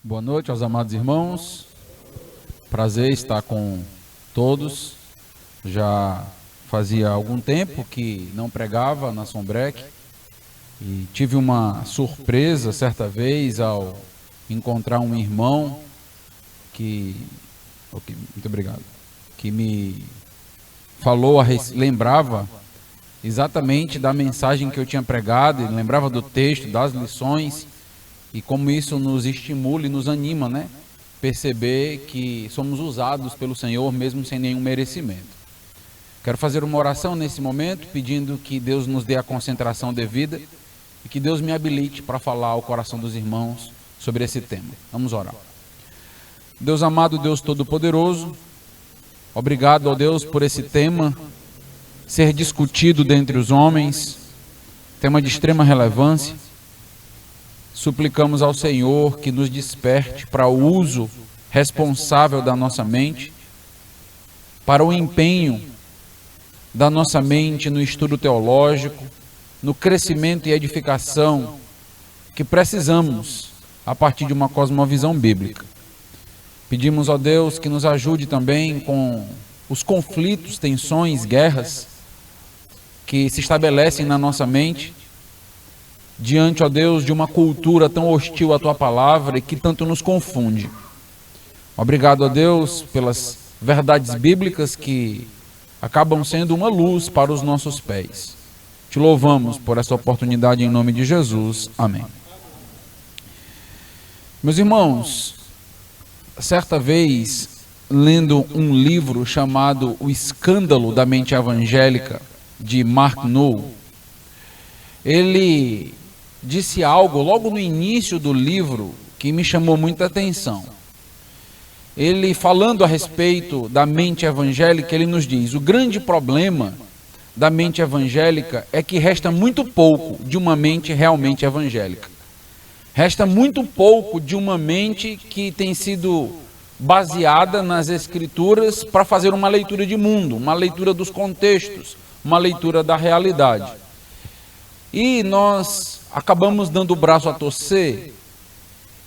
Boa noite aos amados irmãos, prazer estar com todos. Já fazia algum tempo que não pregava na Sombrec e tive uma surpresa certa vez ao encontrar um irmão muito obrigado, que me falou, lembrava exatamente da mensagem que eu tinha pregado, ele lembrava do texto, das lições. E como isso nos estimula e nos anima, né? Perceber que somos usados pelo Senhor mesmo sem nenhum merecimento. Quero fazer uma oração nesse momento, pedindo que Deus nos dê a concentração devida e que Deus me habilite para falar ao coração dos irmãos sobre esse tema. Vamos orar. Deus amado, Deus Todo-Poderoso, obrigado, ó Deus, por esse tema ser discutido dentre os homens, tema de extrema relevância. Suplicamos ao Senhor que nos desperte para o uso responsável da nossa mente, para o empenho da nossa mente no estudo teológico, no crescimento e edificação que precisamos a partir de uma cosmovisão bíblica. Pedimos a Deus que nos ajude também com os conflitos, tensões, guerras que se estabelecem na nossa mente, diante, ó Deus, de uma cultura tão hostil à Tua Palavra e que tanto nos confunde. Obrigado, ó Deus, pelas verdades bíblicas que acabam sendo uma luz para os nossos pés. Te louvamos por essa oportunidade em nome de Jesus. Amém. Meus irmãos, certa vez, lendo um livro chamado O Escândalo da Mente Evangélica, de Mark Noll, ele disse algo logo no início do livro que me chamou muita atenção. Ele, falando a respeito da mente evangélica, ele nos diz: o grande problema da mente evangélica é que resta muito pouco de uma mente realmente evangélica. Resta muito pouco de uma mente que tem sido baseada nas Escrituras para fazer uma leitura de mundo, uma leitura dos contextos, uma leitura da realidade. E nós acabamos dando o braço a torcer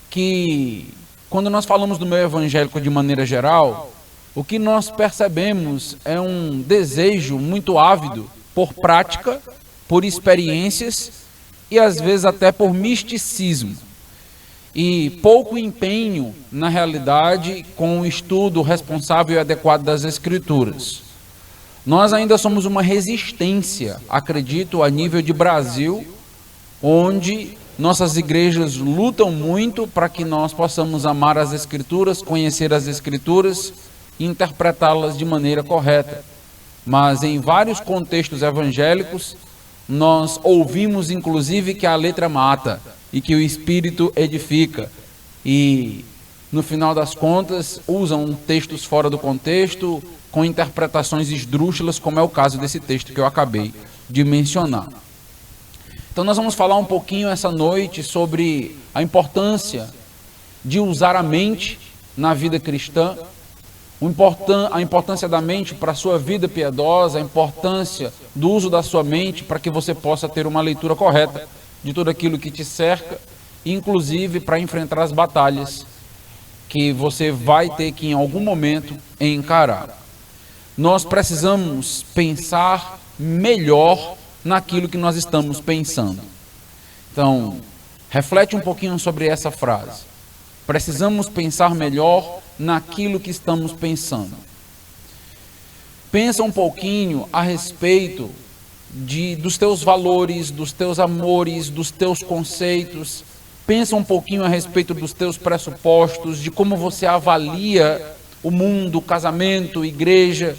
que, quando nós falamos do meio evangélico de maneira geral, o que nós percebemos é um desejo muito ávido por prática, por experiências e às vezes até por misticismo. E pouco empenho, na realidade, com o estudo responsável e adequado das Escrituras. Nós ainda somos uma resistência, acredito, a nível de Brasil, onde nossas igrejas lutam muito para que nós possamos amar as Escrituras, conhecer as Escrituras e interpretá-las de maneira correta. Mas em vários contextos evangélicos, nós ouvimos inclusive que a letra mata e que o Espírito edifica. E, no final das contas, usam textos fora do contexto, com interpretações esdrúxulas, como é o caso desse texto que eu acabei de mencionar. Então nós vamos falar um pouquinho essa noite sobre a importância de usar a mente na vida cristã, a importância da mente para a sua vida piedosa, a importância do uso da sua mente para que você possa ter uma leitura correta de tudo aquilo que te cerca, inclusive para enfrentar as batalhas que você vai ter que em algum momento encarar. Nós precisamos pensar melhor naquilo que nós estamos pensando. Então, reflete um pouquinho sobre essa frase. Precisamos pensar melhor naquilo que estamos pensando. Pensa um pouquinho a respeito dos teus valores, dos teus amores, dos teus conceitos. Pensa um pouquinho a respeito dos teus pressupostos, de como você avalia o mundo, o casamento, a igreja,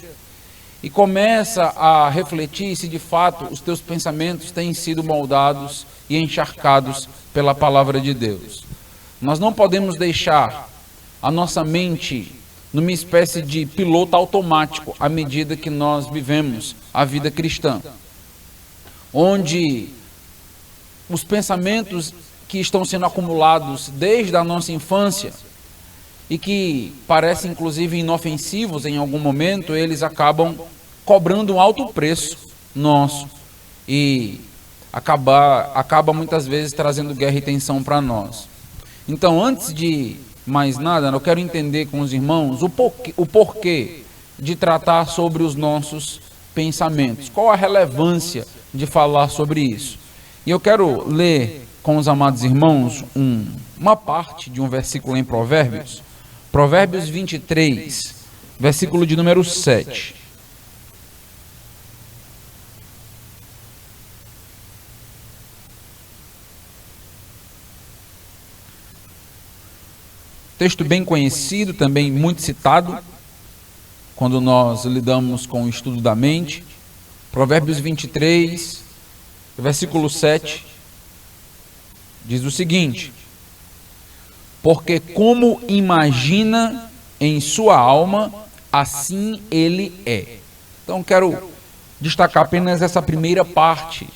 e começa a refletir se de fato os teus pensamentos têm sido moldados e encharcados pela palavra de Deus. Nós não podemos deixar a nossa mente numa espécie de piloto automático à medida que nós vivemos a vida cristã, onde os pensamentos que estão sendo acumulados desde a nossa infância e que parecem inclusive inofensivos em algum momento, eles acabam cobrando um alto preço nosso e acaba muitas vezes trazendo guerra e tensão para nós. Então, antes de mais nada, eu quero entender com os irmãos o porquê de tratar sobre os nossos pensamentos. Qual a relevância de falar sobre isso? E eu quero ler com os amados irmãos uma parte de um versículo em Provérbios, Provérbios 23, versículo de número 7. Texto bem conhecido, também muito citado, quando nós lidamos com o estudo da mente. Provérbios 23, versículo 7, diz o seguinte: porque como imagina em sua alma, assim ele é. Então quero destacar apenas essa primeira parte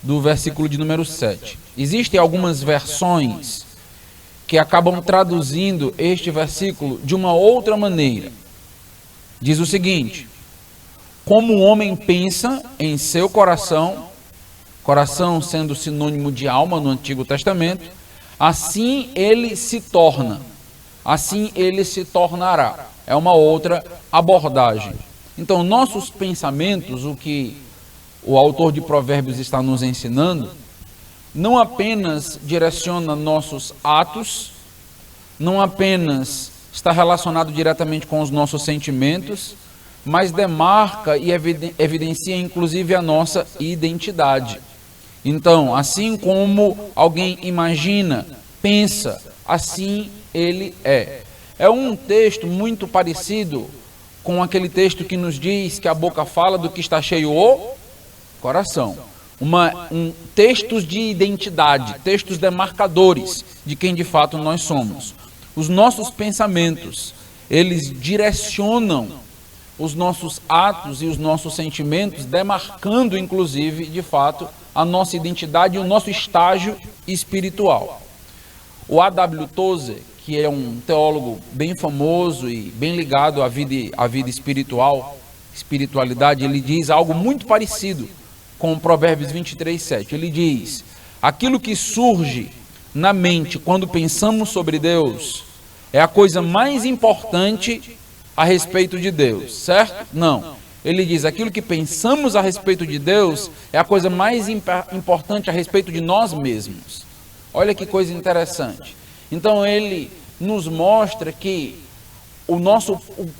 do versículo de número 7. Existem algumas versões que acabam traduzindo este versículo de uma outra maneira. Diz o seguinte: como o homem pensa em seu coração, coração sendo sinônimo de alma no Antigo Testamento, assim ele se torna, assim ele se tornará. É uma outra abordagem. Então, nossos pensamentos, o que o autor de Provérbios está nos ensinando, não apenas direciona nossos atos, não apenas está relacionado diretamente com os nossos sentimentos, mas demarca e evidencia inclusive a nossa identidade. Então, assim como alguém imagina, pensa, assim ele é. É um texto muito parecido com aquele texto que nos diz que a boca fala do que está cheio o coração. Textos de identidade, textos demarcadores de quem de fato nós somos. Os nossos pensamentos, eles direcionam os nossos atos e os nossos sentimentos, demarcando inclusive de fato a nossa identidade e o nosso estágio espiritual. O A.W. Tozer, que é um teólogo bem famoso e bem ligado à vida espiritualidade, ele diz algo muito parecido com Provérbios 23, 7. Ele diz: aquilo que surge na mente quando pensamos sobre Deus é a coisa mais importante a respeito de Deus, certo? Não. Ele diz: aquilo que pensamos a respeito de Deus é a coisa mais importante a respeito de nós mesmos. Olha que coisa interessante. Então ele nos mostra que o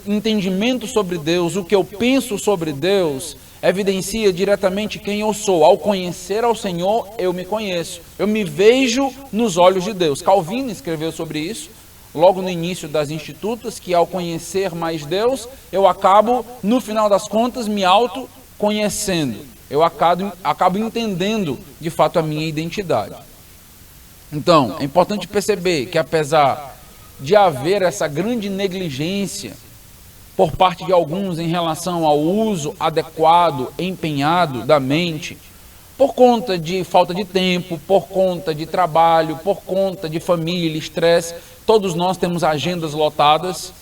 entendimento sobre Deus, o que eu penso sobre Deus, evidencia diretamente quem eu sou. Ao conhecer ao Senhor, eu me conheço. Eu me vejo nos olhos de Deus. Calvino escreveu sobre isso, logo no início das Institutas, que ao conhecer mais Deus, eu acabo, no final das contas, me autoconhecendo. Eu acabo entendendo, de fato, a minha identidade. Então, é importante perceber que, apesar de haver essa grande negligência por parte de alguns em relação ao uso adequado, empenhado da mente, por conta de falta de tempo, por conta de trabalho, por conta de família, estresse, todos nós temos agendas lotadas,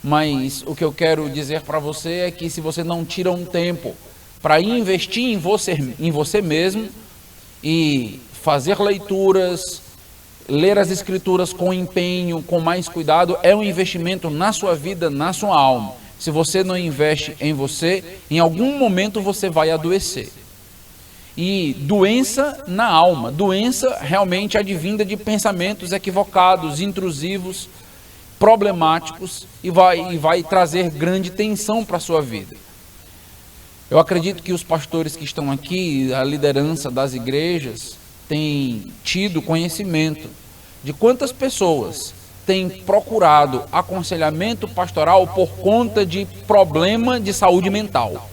mas o que eu quero dizer para você é que se você não tira um tempo para investir em você mesmo e fazer leituras, ler as Escrituras com empenho, com mais cuidado, é um investimento na sua vida, na sua alma. Se você não investe em você, em algum momento você vai adoecer. E doença na alma, doença realmente advinda de pensamentos equivocados, intrusivos, problemáticos, e vai trazer grande tensão para a sua vida. Eu acredito que os pastores que estão aqui, a liderança das igrejas, têm tido conhecimento de quantas pessoas têm procurado aconselhamento pastoral por conta de problema de saúde mental.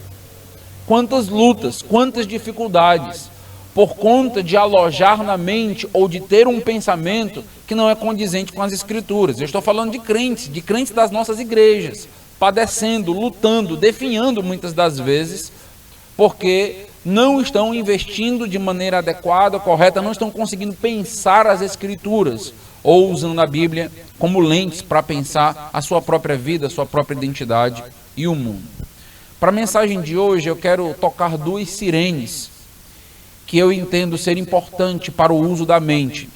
Quantas lutas, quantas dificuldades, por conta de alojar na mente ou de ter um pensamento que não é condizente com as Escrituras. Eu estou falando de crentes das nossas igrejas, padecendo, lutando, definhando muitas das vezes, porque não estão investindo de maneira adequada, correta, não estão conseguindo pensar as Escrituras, ou usando a Bíblia como lentes para pensar a sua própria vida, a sua própria identidade e o mundo. Para a mensagem de hoje, eu quero tocar duas sirenes que eu entendo ser importante para o uso da mente.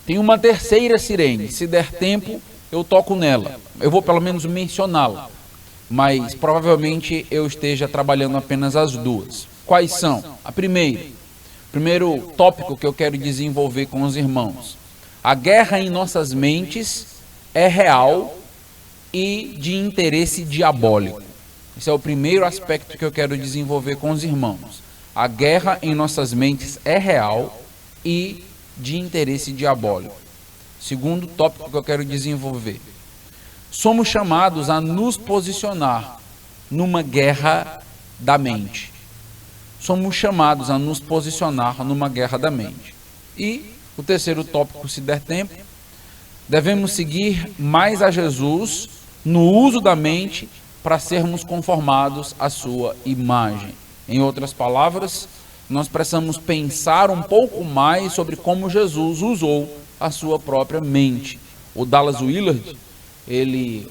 Tem uma terceira sirene, se der tempo eu toco nela, eu vou pelo menos mencioná-la, mas provavelmente eu esteja trabalhando apenas as duas. Quais são? A primeiro tópico que eu quero desenvolver com os irmãos: a guerra em nossas mentes é real e de interesse diabólico. Esse é o primeiro aspecto que eu quero desenvolver com os irmãos. A guerra em nossas mentes é real e de interesse diabólico. Segundo tópico que eu quero desenvolver: somos chamados a nos posicionar numa guerra da mente. Somos chamados a nos posicionar numa guerra da mente. E o terceiro tópico, se der tempo, devemos seguir mais a Jesus no uso da mente para sermos conformados à sua imagem. Em outras palavras, nós precisamos pensar um pouco mais sobre como Jesus usou a sua própria mente. O Dallas Willard,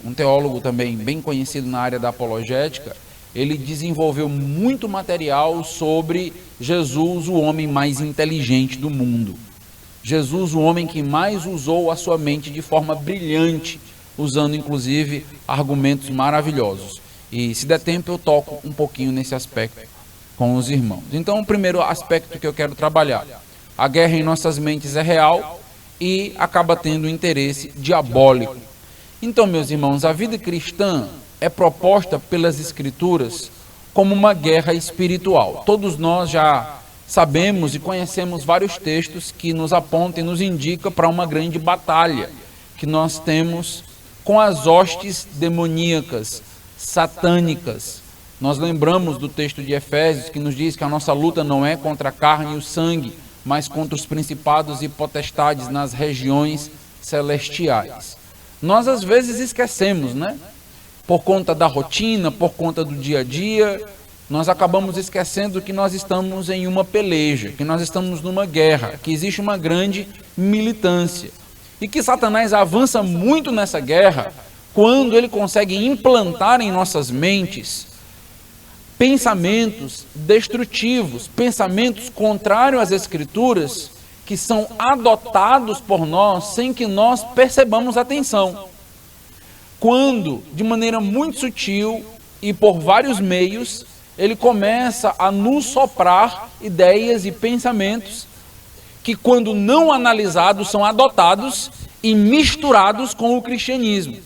um teólogo também bem conhecido na área da apologética, ele desenvolveu muito material sobre Jesus, o homem mais inteligente do mundo. Jesus, o homem que mais usou a sua mente de forma brilhante, usando inclusive argumentos maravilhosos. E se der tempo eu toco um pouquinho nesse aspecto com os irmãos. Então, o primeiro aspecto que eu quero trabalhar: a guerra em nossas mentes é real e acaba tendo interesse diabólico. Então, meus irmãos, a vida cristã é proposta pelas Escrituras como uma guerra espiritual. Todos nós já sabemos e conhecemos vários textos que nos apontam e nos indicam para uma grande batalha que nós temos com as hostes demoníacas, satânicas. Nós lembramos do texto de Efésios, que nos diz que a nossa luta não é contra a carne e o sangue, mas contra os principados e potestades nas regiões celestiais. Nós às vezes esquecemos, né? Por conta da rotina, por conta do dia a dia, nós acabamos esquecendo que nós estamos em uma peleja, que nós estamos numa guerra, que existe uma grande militância. E que Satanás avança muito nessa guerra quando ele consegue implantar em nossas mentes pensamentos destrutivos, pensamentos contrários às Escrituras, que são adotados por nós sem que nós percebamos a atenção. Quando, de maneira muito sutil e por vários meios, ele começa a nos soprar ideias e pensamentos que, quando não analisados, são adotados e misturados com o cristianismo.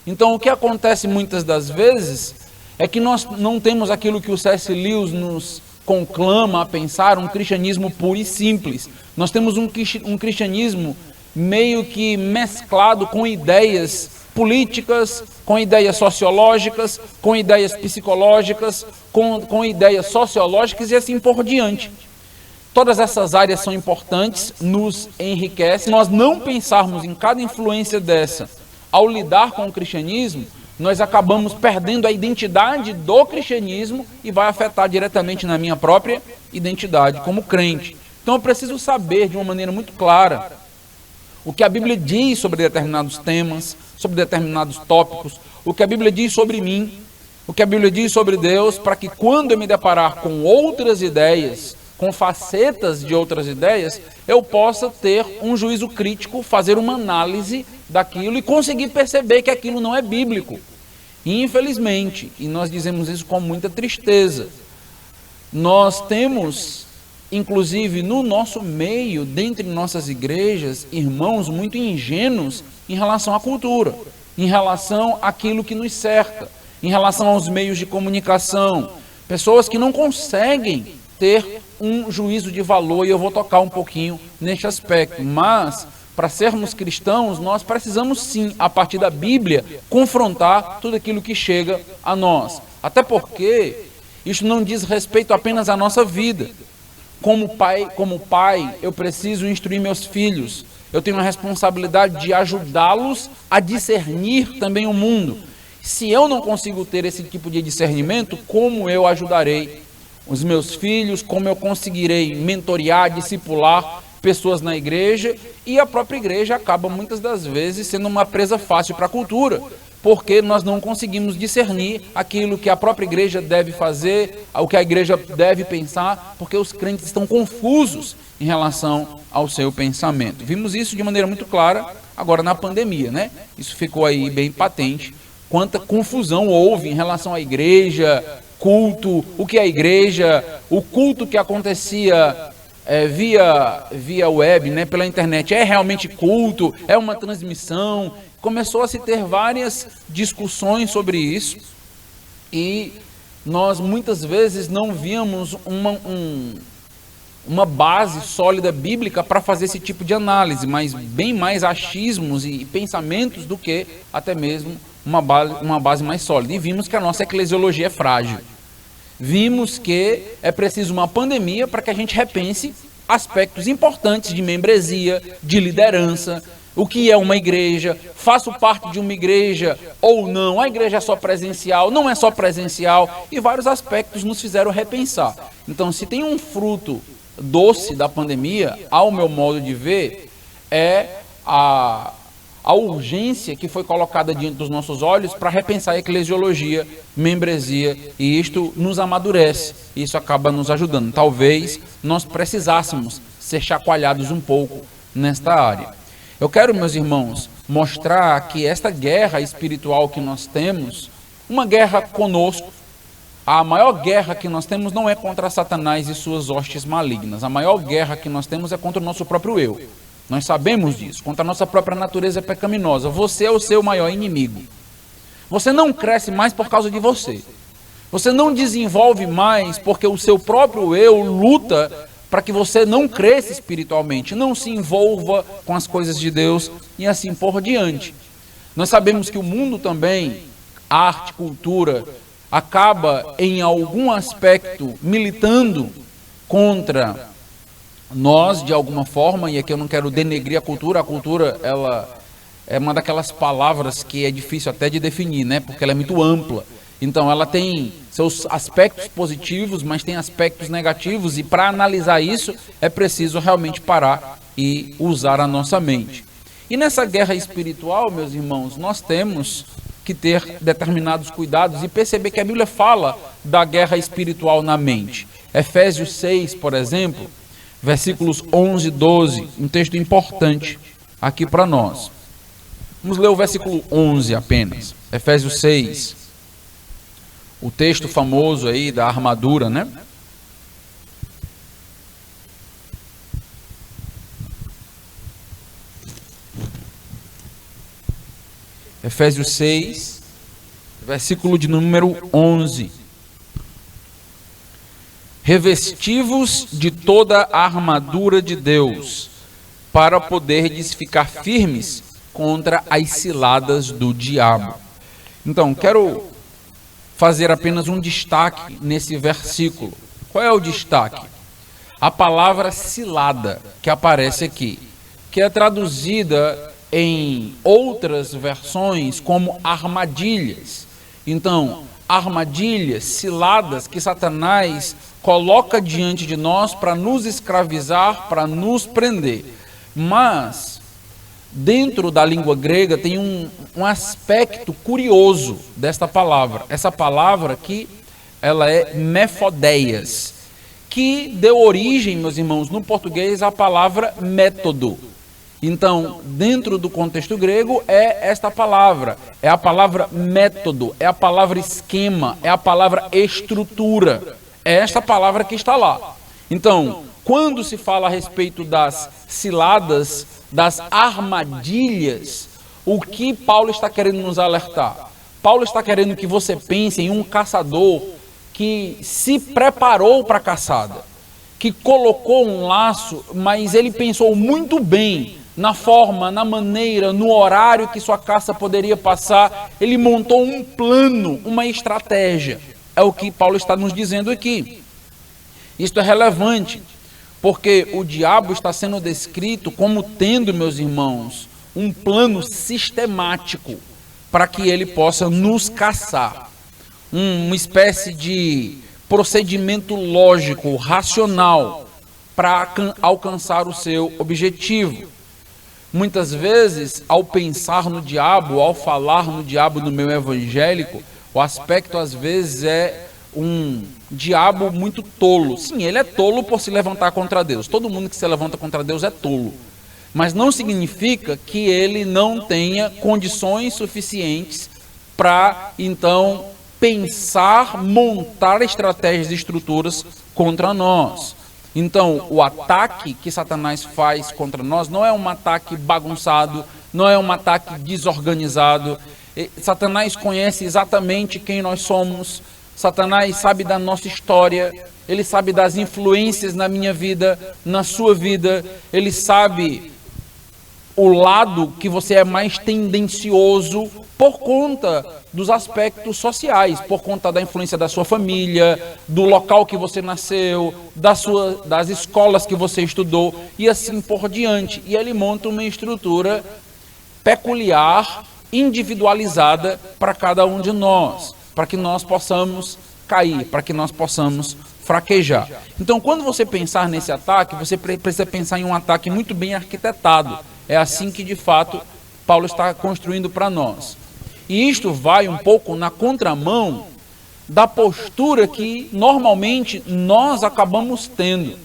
Então, o que acontece muitas das vezes é que nós não temos aquilo que o C.S. Lewis nos conclama a pensar, um cristianismo puro e simples. Nós temos um cristianismo meio que mesclado com ideias políticas, com ideias sociológicas, com ideias psicológicas, com ideias sociológicas e assim por diante. Todas essas áreas são importantes, nos enriquecem. Nós não pensarmos em cada influência dessa ao lidar com o cristianismo, nós acabamos perdendo a identidade do cristianismo e vai afetar diretamente na minha própria identidade como crente. Então eu preciso saber de uma maneira muito clara o que a Bíblia diz sobre determinados temas, sobre determinados tópicos, o que a Bíblia diz sobre mim, o que a Bíblia diz sobre Deus, para que quando eu me deparar com outras ideias, com facetas de outras ideias, eu possa ter um juízo crítico, fazer uma análise daquilo e conseguir perceber que aquilo não é bíblico. E, infelizmente, e nós dizemos isso com muita tristeza, nós temos, inclusive no nosso meio, dentre nossas igrejas, irmãos muito ingênuos em relação à cultura, em relação àquilo que nos cerca, em relação aos meios de comunicação, pessoas que não conseguem ter um juízo de valor, e eu vou tocar um pouquinho neste aspecto, mas para sermos cristãos, nós precisamos sim, a partir da Bíblia, confrontar tudo aquilo que chega a nós, até porque isso não diz respeito apenas à nossa vida. Como pai, eu preciso instruir meus filhos, eu tenho a responsabilidade de ajudá-los a discernir também o mundo. Se eu não consigo ter esse tipo de discernimento, como eu ajudarei os meus filhos, como eu conseguirei mentorear, discipular pessoas na igreja, e a própria igreja acaba muitas das vezes sendo uma presa fácil para a cultura, porque nós não conseguimos discernir aquilo que a própria igreja deve fazer, o que a igreja deve pensar, porque os crentes estão confusos em relação ao seu pensamento. Vimos isso de maneira muito clara agora na pandemia, né? Isso ficou aí bem patente, quanta confusão houve em relação à igreja, culto, o que é a igreja, o culto que acontecia via web, né, pela internet, é realmente culto, é uma transmissão. Começou a se ter várias discussões sobre isso, e nós muitas vezes não víamos uma base sólida bíblica para fazer esse tipo de análise, mas bem mais achismos e pensamentos do que até mesmo uma base mais sólida. E vimos que a nossa eclesiologia é frágil. Vimos que é preciso uma pandemia para que a gente repense aspectos importantes de membresia, de liderança, o que é uma igreja, faço parte de uma igreja ou não, a igreja é só presencial, não é só presencial, e vários aspectos nos fizeram repensar. Então, se tem um fruto doce da pandemia, ao meu modo de ver, é a urgência que foi colocada diante dos nossos olhos para repensar a eclesiologia, membresia, e isto nos amadurece, isso acaba nos ajudando. Talvez nós precisássemos ser chacoalhados um pouco nesta área. Eu quero, meus irmãos, mostrar que esta guerra espiritual que nós temos, uma guerra conosco, a maior guerra que nós temos não é contra Satanás e suas hostes malignas, a maior guerra que nós temos é contra o nosso próprio eu. Nós sabemos disso, contra a nossa própria natureza pecaminosa. Você é o seu maior inimigo. Você não cresce mais por causa de você. Você não desenvolve mais porque o seu próprio eu luta para que você não cresça espiritualmente, não se envolva com as coisas de Deus e assim por diante. Nós sabemos que o mundo também, arte, cultura, acaba em algum aspecto militando contra nós de alguma forma, e aqui eu não quero denegrir a cultura ela é uma daquelas palavras que é difícil até de definir, né? Porque ela é muito ampla. Então ela tem seus aspectos positivos, mas tem aspectos negativos, e para analisar isso é preciso realmente parar e usar a nossa mente. E nessa guerra espiritual, meus irmãos, nós temos que ter determinados cuidados e perceber que a Bíblia fala da guerra espiritual na mente. Efésios 6, por exemplo, versículos 11 e 12, um texto importante aqui para nós. Vamos ler o versículo 11 apenas. Efésios 6, o texto famoso aí da armadura, né? Efésios 6, versículo de número 11. Revestivos de toda a armadura de Deus, para poderdes ficar firmes contra as ciladas do diabo. Então, quero fazer apenas um destaque nesse versículo. Qual é o destaque? A palavra cilada que aparece aqui, que é traduzida em outras versões como armadilhas. Então, armadilhas, ciladas que Satanás coloca diante de nós para nos escravizar, para nos prender. Mas dentro da língua grega tem um aspecto curioso desta palavra. Essa palavra aqui, ela é mefodeias, que deu origem, meus irmãos, no português, à palavra método. Então, dentro do contexto grego, é esta palavra. É a palavra método, é a palavra esquema, é a palavra estrutura. É esta palavra que está lá. Então, quando se fala a respeito das ciladas, das armadilhas, o que Paulo está querendo nos alertar? Paulo está querendo que você pense em um caçador que se preparou para a caçada, que colocou um laço, mas ele pensou muito bem na forma, na maneira, no horário que sua caça poderia passar. Ele montou um plano, uma estratégia. É o que Paulo está nos dizendo aqui. Isto é relevante, porque o diabo está sendo descrito como tendo, meus irmãos, um plano sistemático para que ele possa nos caçar. Uma espécie de procedimento lógico, racional, para alcançar o seu objetivo. Muitas vezes, ao pensar no diabo, ao falar no diabo no meio evangélico, o aspecto às vezes é um diabo muito tolo. Sim, ele é tolo por se levantar contra Deus. Todo mundo que se levanta contra Deus é tolo. Mas não significa que ele não tenha condições suficientes para, então, pensar, montar estratégias e estruturas contra nós. Então, o ataque que Satanás faz contra nós não é um ataque bagunçado, não é um ataque desorganizado. Satanás conhece exatamente quem nós somos. Satanás sabe da nossa história, ele sabe das influências na minha vida, na sua vida, ele sabe o lado que você é mais tendencioso por conta dos aspectos sociais, por conta da influência da sua família, do local que você nasceu, das escolas que você estudou e assim por diante. E ele monta uma estrutura peculiar, individualizada para cada um de nós, para que nós possamos cair, para que nós possamos fraquejar. Então, quando você pensar nesse ataque, você precisa pensar em um ataque muito bem arquitetado. É assim que, de fato, Paulo está construindo para nós. E isto vai um pouco na contramão da postura que, normalmente, nós acabamos tendo.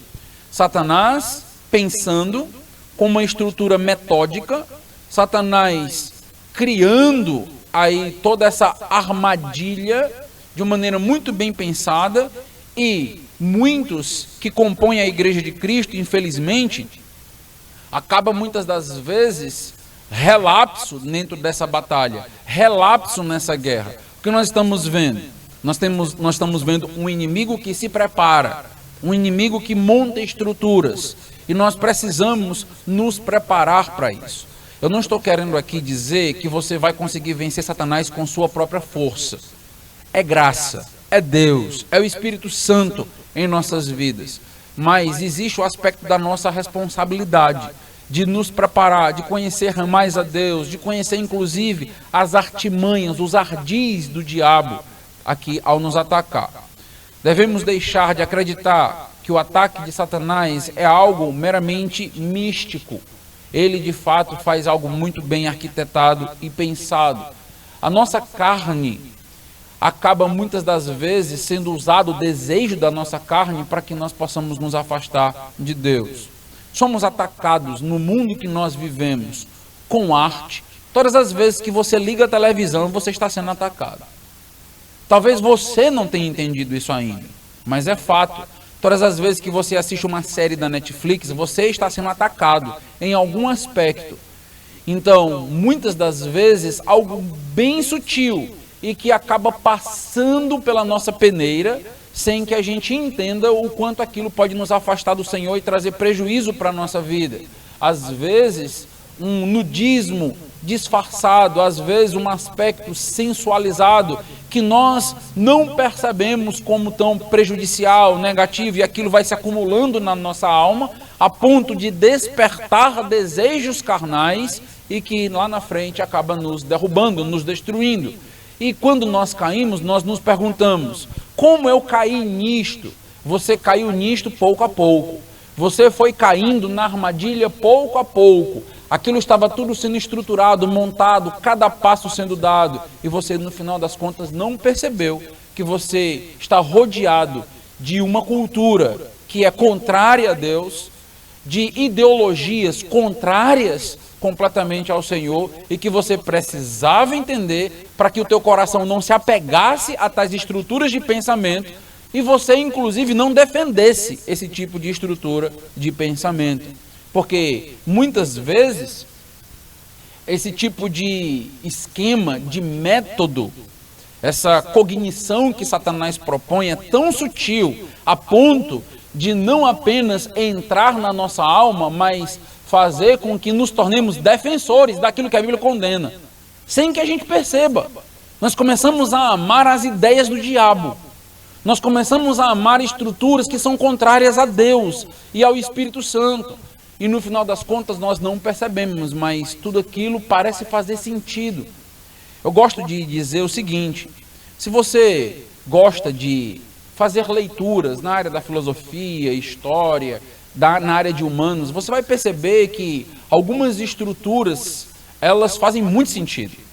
Satanás pensando com uma estrutura metódica, Satanás criando aí toda essa armadilha de uma maneira muito bem pensada, e muitos que compõem a Igreja de Cristo, infelizmente, acaba muitas das vezes relapso dentro dessa batalha, relapso nessa guerra. O que nós estamos vendo? Nós estamos vendo um inimigo que se prepara, um inimigo que monta estruturas, e nós precisamos nos preparar para isso. Eu não estou querendo aqui dizer que você vai conseguir vencer Satanás com sua própria força. É graça, é Deus, é o Espírito Santo em nossas vidas. Mas existe o aspecto da nossa responsabilidade, de nos preparar, de conhecer mais a Deus, de conhecer inclusive as artimanhas, os ardis do diabo aqui ao nos atacar. Devemos deixar de acreditar que o ataque de Satanás é algo meramente místico. Ele de fato faz algo muito bem arquitetado e pensado. A nossa carne acaba muitas das vezes sendo usado o desejo da nossa carne para que nós possamos nos afastar de Deus. Somos atacados no mundo que nós vivemos com arte. Todas as vezes que você liga a televisão, você está sendo atacado. Talvez você não tenha entendido isso ainda, mas é fato. Todas as vezes que você assiste uma série da Netflix, você está sendo atacado em algum aspecto. Então, muitas das vezes, algo bem sutil e que acaba passando pela nossa peneira, sem que a gente entenda o quanto aquilo pode nos afastar do Senhor e trazer prejuízo para a nossa vida. Às vezes, um nudismo disfarçado, às vezes um aspecto sensualizado, que nós não percebemos como tão prejudicial, negativo, e aquilo vai se acumulando na nossa alma, a ponto de despertar desejos carnais, e que lá na frente acaba nos derrubando, nos destruindo. E quando nós caímos, nós nos perguntamos: como eu caí nisto? Você caiu nisto pouco a pouco. Você foi caindo na armadilha pouco a pouco. Aquilo estava tudo sendo estruturado, montado, cada passo sendo dado. E você, no final das contas, não percebeu que você está rodeado de uma cultura que é contrária a Deus, de ideologias contrárias completamente ao Senhor, e que você precisava entender para que o teu coração não se apegasse a tais estruturas de pensamento, e você inclusive não defendesse esse tipo de estrutura de pensamento. Porque muitas vezes esse tipo de esquema, de método, essa cognição que Satanás propõe é tão sutil a ponto de não apenas entrar na nossa alma, mas fazer com que nos tornemos defensores daquilo que a Bíblia condena, sem que a gente perceba. Nós começamos a amar as ideias do diabo. Nós começamos a amar estruturas que são contrárias a Deus e ao Espírito Santo. E no final das contas nós não percebemos, mas tudo aquilo parece fazer sentido. Eu gosto de dizer o seguinte: se você gosta de fazer leituras na área da filosofia, história, na área de humanos, você vai perceber que algumas estruturas, elas fazem muito sentido.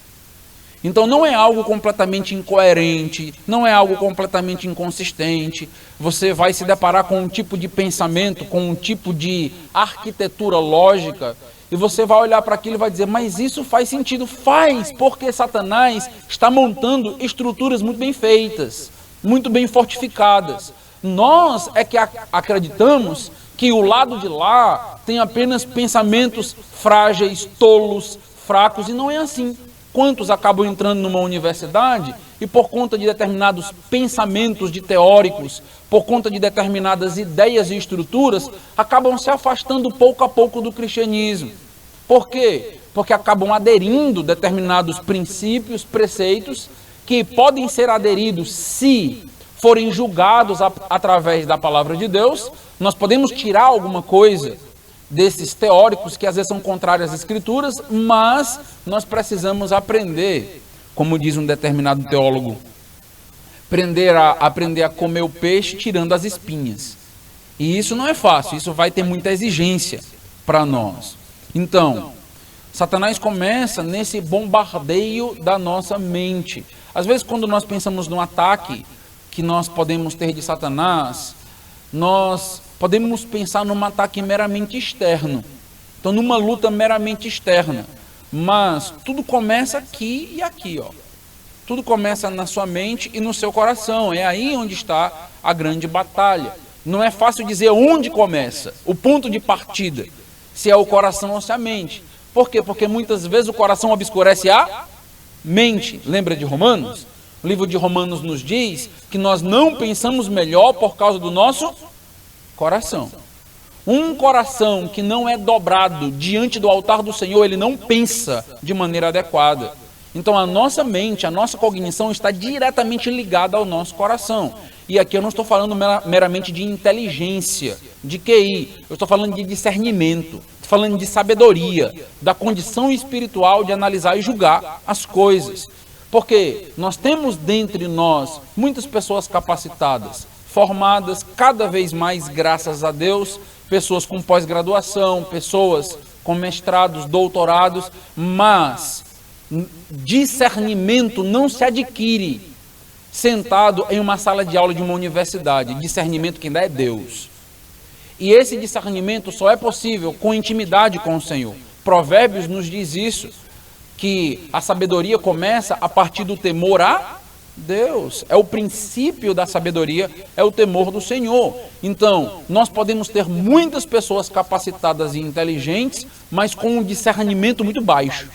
Então não é algo completamente incoerente, não é algo completamente inconsistente. Você vai se deparar com um tipo de pensamento, com um tipo de arquitetura lógica, e você vai olhar para aquilo e vai dizer, mas isso faz sentido. Faz, porque Satanás está montando estruturas muito bem feitas, muito bem fortificadas. Nós é que acreditamos que o lado de lá tem apenas pensamentos frágeis, tolos, fracos, e não é assim. Quantos acabam entrando numa universidade e por conta de determinados pensamentos de teóricos, por conta de determinadas ideias e estruturas, acabam se afastando pouco a pouco do cristianismo. Por quê? Porque acabam aderindo determinados princípios, preceitos, que podem ser aderidos se forem julgados através da palavra de Deus. Nós podemos tirar alguma coisa desses teóricos que às vezes são contrários às escrituras, mas nós precisamos aprender, como diz um determinado teólogo, aprender a comer o peixe tirando as espinhas. E isso não é fácil, isso vai ter muita exigência para nós. Então, Satanás começa nesse bombardeio da nossa mente. Às vezes, quando nós pensamos no ataque que nós podemos ter de Satanás, nós podemos pensar num ataque meramente externo, então numa luta meramente externa, mas tudo começa aqui e aqui, ó. Tudo começa na sua mente e no seu coração, é aí onde está a grande batalha. Não é fácil dizer onde começa, o ponto de partida, se é o coração ou se é a mente. Por quê? Porque muitas vezes o coração obscurece a mente. Lembra de Romanos? O livro de Romanos nos diz que nós não pensamos melhor por causa do nosso coração. Um coração que não é dobrado diante do altar do Senhor, ele não pensa de maneira adequada. Então a nossa mente, a nossa cognição está diretamente ligada ao nosso coração. E aqui eu não estou falando meramente de inteligência, de QI, eu estou falando de discernimento, estou falando de sabedoria, da condição espiritual de analisar e julgar as coisas. Porque nós temos dentre nós muitas pessoas capacitadas, formadas cada vez mais, graças a Deus, pessoas com pós-graduação, pessoas com mestrados, doutorados, mas discernimento não se adquire sentado em uma sala de aula de uma universidade. Discernimento quem dá é Deus. E esse discernimento só é possível com intimidade com o Senhor. Provérbios nos diz isso, que a sabedoria começa a partir do temor a Deus. É o princípio da sabedoria, é o temor do Senhor. Então, nós podemos ter muitas pessoas capacitadas e inteligentes, mas com um discernimento muito baixo.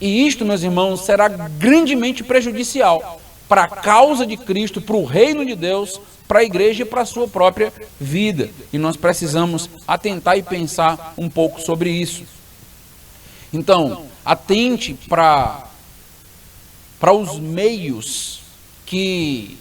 E isto, meus irmãos, será grandemente prejudicial para a causa de Cristo, para o reino de Deus, para a igreja e para a sua própria vida. E nós precisamos atentar e pensar um pouco sobre isso. Então, atente para os meios que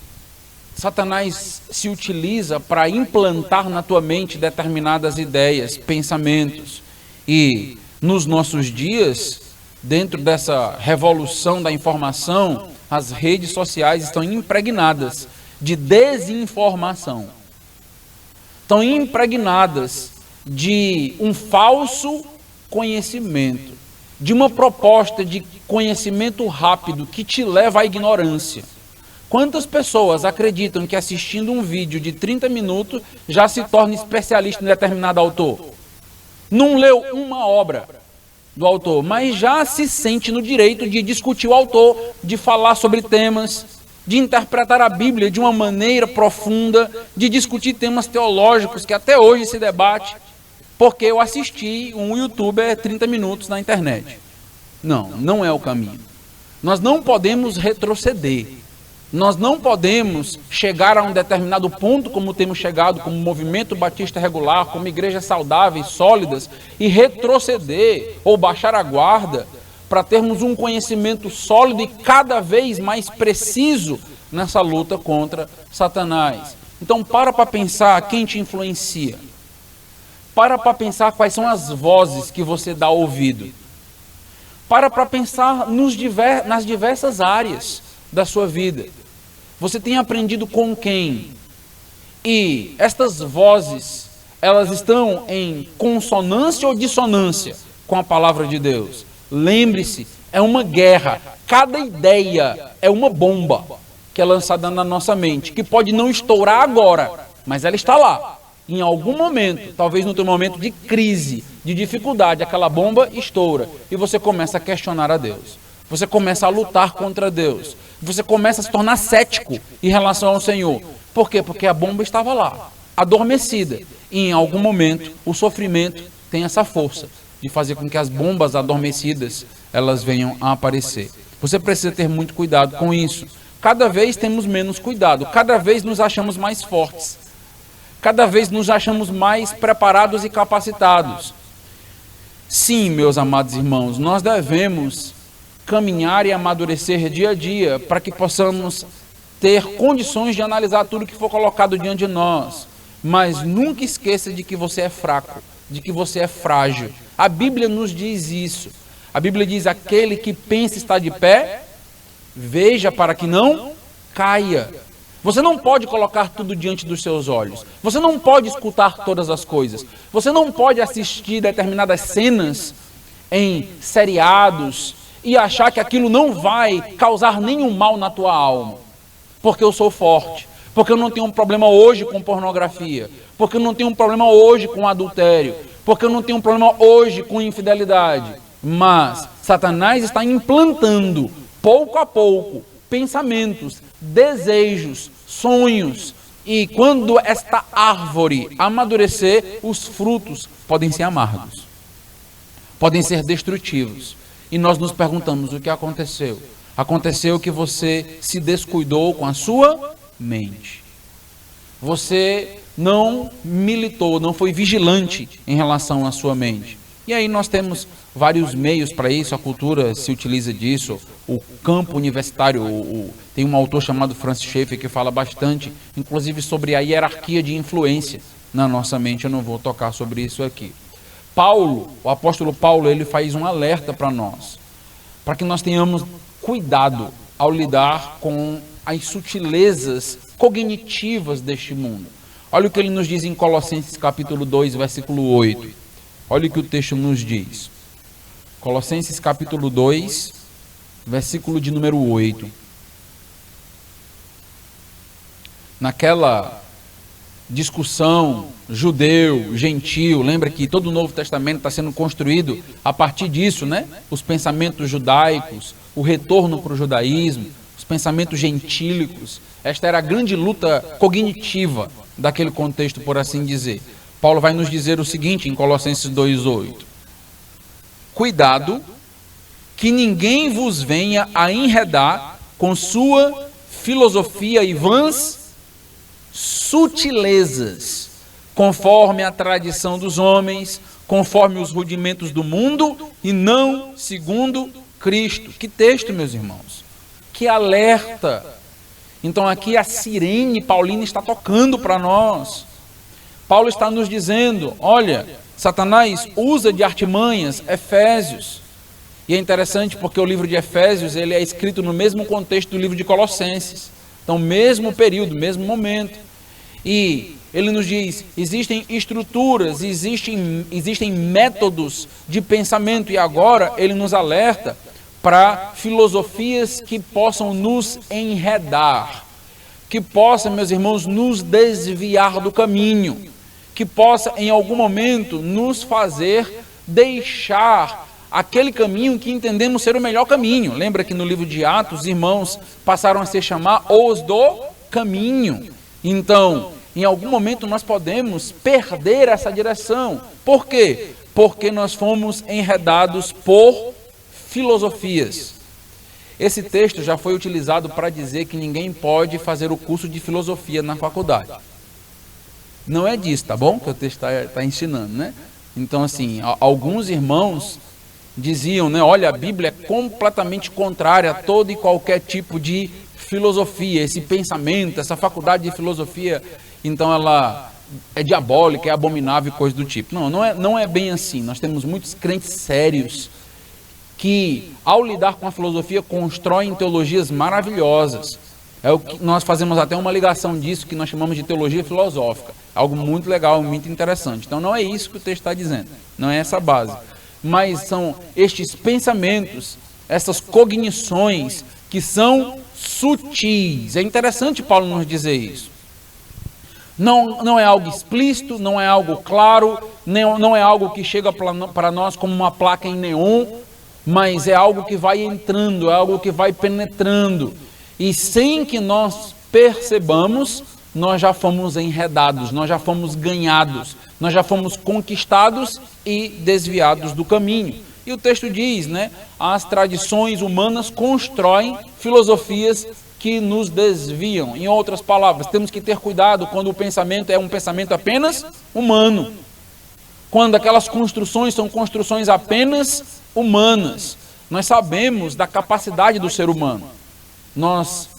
Satanás se utiliza para implantar na tua mente determinadas ideias, pensamentos. E nos nossos dias, dentro dessa revolução da informação, as redes sociais estão impregnadas de desinformação. Estão impregnadas de um falso conhecimento, de uma proposta de conhecimento rápido que te leva à ignorância. Quantas pessoas acreditam que assistindo um vídeo de 30 minutos já se torna especialista em determinado autor? Não leu uma obra do autor, mas já se sente no direito de discutir o autor, de falar sobre temas, de interpretar a Bíblia de uma maneira profunda, de discutir temas teológicos que até hoje se debate, porque eu assisti um youtuber 30 minutos na internet. Não, não é o caminho. Nós não podemos retroceder. Nós não podemos chegar a um determinado ponto, como temos chegado como movimento batista regular, como igrejas saudáveis, sólidas, e retroceder ou baixar a guarda para termos um conhecimento sólido e cada vez mais preciso nessa luta contra Satanás. Então para pensar quem te influencia. Para pensar quais são as vozes que você dá ouvido. Para pensar nas diversas áreas da sua vida. Você tem aprendido com quem? E estas vozes, elas estão em consonância ou dissonância com a palavra de Deus? Lembre-se, é uma guerra. Cada ideia é uma bomba que é lançada na nossa mente, que pode não estourar agora, mas ela está lá. Em algum momento, talvez no teu momento de crise, de dificuldade, aquela bomba estoura e você começa a questionar a Deus. Você começa a lutar contra Deus. Você começa a se tornar cético em relação ao Senhor. Por quê? Porque a bomba estava lá, adormecida. E em algum momento, o sofrimento tem essa força de fazer com que as bombas adormecidas, elas venham a aparecer. Você precisa ter muito cuidado com isso. Cada vez temos menos cuidado, cada vez nos achamos mais fortes, cada vez nos achamos mais preparados e capacitados. Sim, meus amados irmãos, nós devemos caminhar e amadurecer dia a dia para que possamos ter condições de analisar tudo que for colocado diante de nós. Mas nunca esqueça de que você é fraco, de que você é frágil. A Bíblia nos diz isso. A Bíblia diz: aquele que pensa estar de pé, veja para que não caia. Você não pode colocar tudo diante dos seus olhos. Você não pode escutar todas as coisas. Você não pode assistir determinadas cenas em seriados e achar que aquilo não vai causar nenhum mal na tua alma. Porque eu sou forte. Porque eu não tenho um problema hoje com pornografia. Porque eu não tenho um problema hoje com adultério. Porque eu não tenho um problema hoje com infidelidade. Mas Satanás está implantando, pouco a pouco, pensamentos, desejos, sonhos. E quando esta árvore amadurecer, os frutos podem ser amargos. Podem ser destrutivos. E nós nos perguntamos: o que aconteceu? Aconteceu que você se descuidou com a sua mente. Você não militou, não foi vigilante em relação à sua mente. E aí nós temos vários meios para isso, a cultura se utiliza disso, o campo universitário, tem um autor chamado Francis Schaeffer que fala bastante, inclusive sobre a hierarquia de influência na nossa mente. Eu não vou tocar sobre isso aqui. Paulo, o apóstolo Paulo, ele faz um alerta para nós, para que nós tenhamos cuidado ao lidar com as sutilezas cognitivas deste mundo. Olha o que ele nos diz em Colossenses capítulo 2, versículo 8. Olha o que o texto nos diz. Colossenses capítulo 2, versículo de número 8. Naquela discussão judeu, gentil, lembra que todo o Novo Testamento está sendo construído a partir disso, né? Os pensamentos judaicos, o retorno para o judaísmo, os pensamentos gentílicos. Esta era a grande luta cognitiva daquele contexto, por assim dizer. Paulo vai nos dizer o seguinte em Colossenses 2,8. Cuidado que ninguém vos venha a enredar com sua filosofia e vãs sutilezas, conforme a tradição dos homens, conforme os rudimentos do mundo e não segundo Cristo. Que texto, meus irmãos! Que alerta! Então aqui a sirene paulina está tocando para nós. Paulo está nos dizendo: olha, Satanás usa de artimanhas Efésios. E é interessante porque o livro de Efésios ele é escrito no mesmo contexto do livro de Colossenses. Então, mesmo período, mesmo momento. E ele nos diz: existem estruturas, existem métodos de pensamento. E agora ele nos alerta para filosofias que possam nos enredar, que possam, meus irmãos, nos desviar do caminho, que possa em algum momento nos fazer deixar aquele caminho que entendemos ser o melhor caminho. Lembra que no livro de Atos, os irmãos passaram a se chamar os do caminho. Então, em algum momento nós podemos perder essa direção. Por quê? Porque nós fomos enredados por filosofias. Esse texto já foi utilizado para dizer que ninguém pode fazer o curso de filosofia na faculdade. Não é disso, tá bom? Que o texto está ensinando, né? Então, assim, alguns irmãos diziam, né? Olha, a Bíblia é completamente contrária a todo e qualquer tipo de filosofia, esse pensamento, essa faculdade de filosofia, então ela é diabólica, é abominável e coisa do tipo. Não é bem assim. Nós temos muitos crentes sérios que, ao lidar com a filosofia, constroem teologias maravilhosas. É o que nós fazemos até uma ligação disso que nós chamamos de teologia filosófica. Algo muito legal, muito interessante. Então não é isso que o texto está dizendo, não é essa base. Mas são estes pensamentos, essas cognições que são sutis. É interessante Paulo nos dizer isso. Não é algo explícito, não é algo claro, não é algo que chega para nós como uma placa em neon, mas é algo que vai entrando, é algo que vai penetrando. E sem que nós percebamos, nós já fomos enredados, nós já fomos ganhados, nós já fomos conquistados e desviados do caminho. E o texto diz, né, as tradições humanas constroem filosofias que nos desviam. Em outras palavras, temos que ter cuidado quando o pensamento é um pensamento apenas humano. Quando aquelas construções são construções apenas humanas. Nós sabemos da capacidade do ser humano. Nós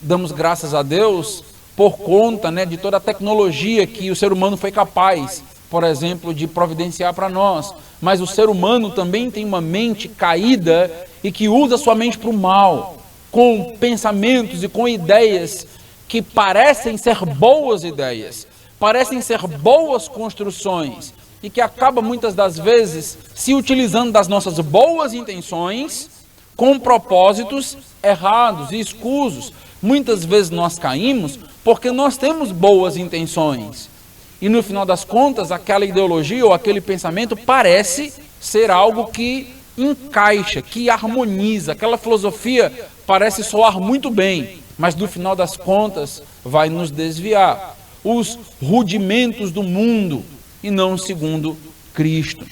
damos graças a Deus por conta, né, de toda a tecnologia que o ser humano foi capaz, por exemplo, de providenciar para nós. Mas o ser humano também tem uma mente caída e que usa sua mente para o mal, com pensamentos e com ideias que parecem ser boas ideias, parecem ser boas construções, e que acaba muitas das vezes se utilizando das nossas boas intenções com propósitos errados e escusos. Muitas vezes nós caímos porque nós temos boas intenções. E no final das contas, aquela ideologia ou aquele pensamento parece ser algo que encaixa, que harmoniza. Aquela filosofia parece soar muito bem, mas no final das contas vai nos desviar. Os rudimentos do mundo e não segundo Cristo.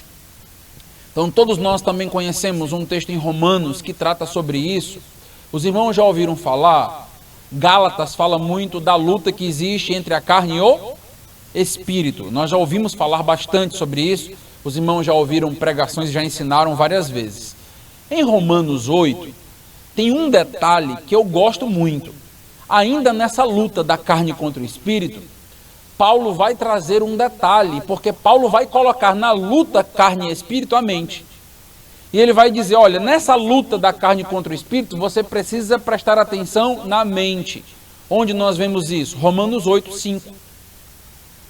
Então todos nós também conhecemos um texto em Romanos que trata sobre isso. Os irmãos já ouviram falar? Gálatas fala muito da luta que existe entre a carne e o espírito. Nós já ouvimos falar bastante sobre isso. Os irmãos já ouviram pregações e já ensinaram várias vezes. Em Romanos 8, tem um detalhe que eu gosto muito. Ainda nessa luta da carne contra o espírito, Paulo vai trazer um detalhe, porque Paulo vai colocar na luta carne e espírito a mente. E ele vai dizer, olha, nessa luta da carne contra o espírito, você precisa prestar atenção na mente. Onde nós vemos isso? Romanos 8, 5.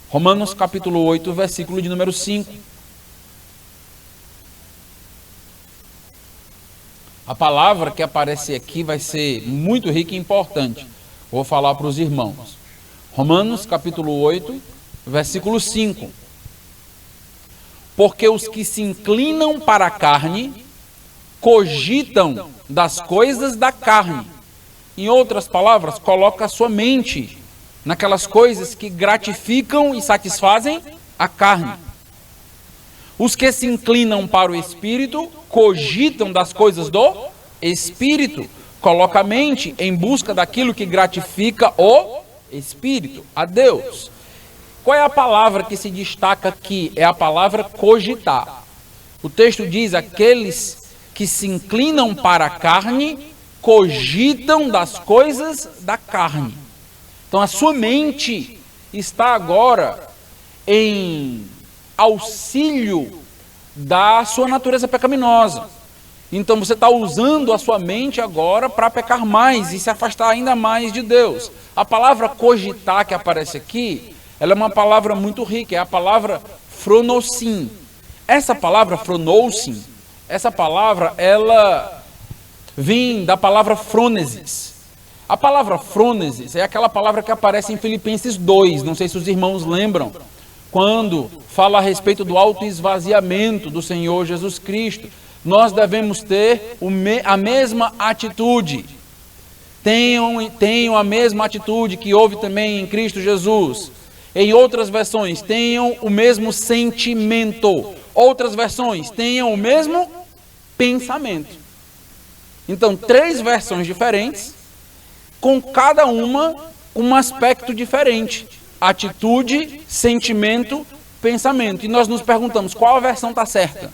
Romanos capítulo 8, versículo de número 5. A palavra que aparece aqui vai ser muito rica e importante. Vou falar para os irmãos. Romanos capítulo 8, versículo 5. Porque os que se inclinam para a carne, cogitam das coisas da carne. Em outras palavras, coloca a sua mente naquelas coisas que gratificam e satisfazem a carne. Os que se inclinam para o Espírito, cogitam das coisas do Espírito. Coloca a mente em busca daquilo que gratifica o Espírito, a Deus. Qual é a palavra que se destaca aqui? É a palavra cogitar. O texto diz, aqueles que se inclinam para a carne, cogitam das coisas da carne. Então a sua mente está agora em auxílio da sua natureza pecaminosa. Então você está usando a sua mente agora para pecar mais e se afastar ainda mais de Deus. A palavra cogitar que aparece aqui, ela é uma palavra muito rica, é a palavra phronosin. Essa palavra phronosin, essa palavra, ela vem da palavra phronesis. A palavra phronesis é aquela palavra que aparece em Filipenses 2, não sei se os irmãos lembram, quando fala a respeito do autoesvaziamento do Senhor Jesus Cristo. Nós devemos ter a mesma atitude. Tenham a mesma atitude que houve também em Cristo Jesus. Em outras versões, tenham o mesmo sentimento. Outras versões, tenham o mesmo pensamento. Então, 3 versões diferentes, com cada uma um aspecto diferente. Atitude, sentimento, pensamento. E nós nos perguntamos, qual a versão está certa?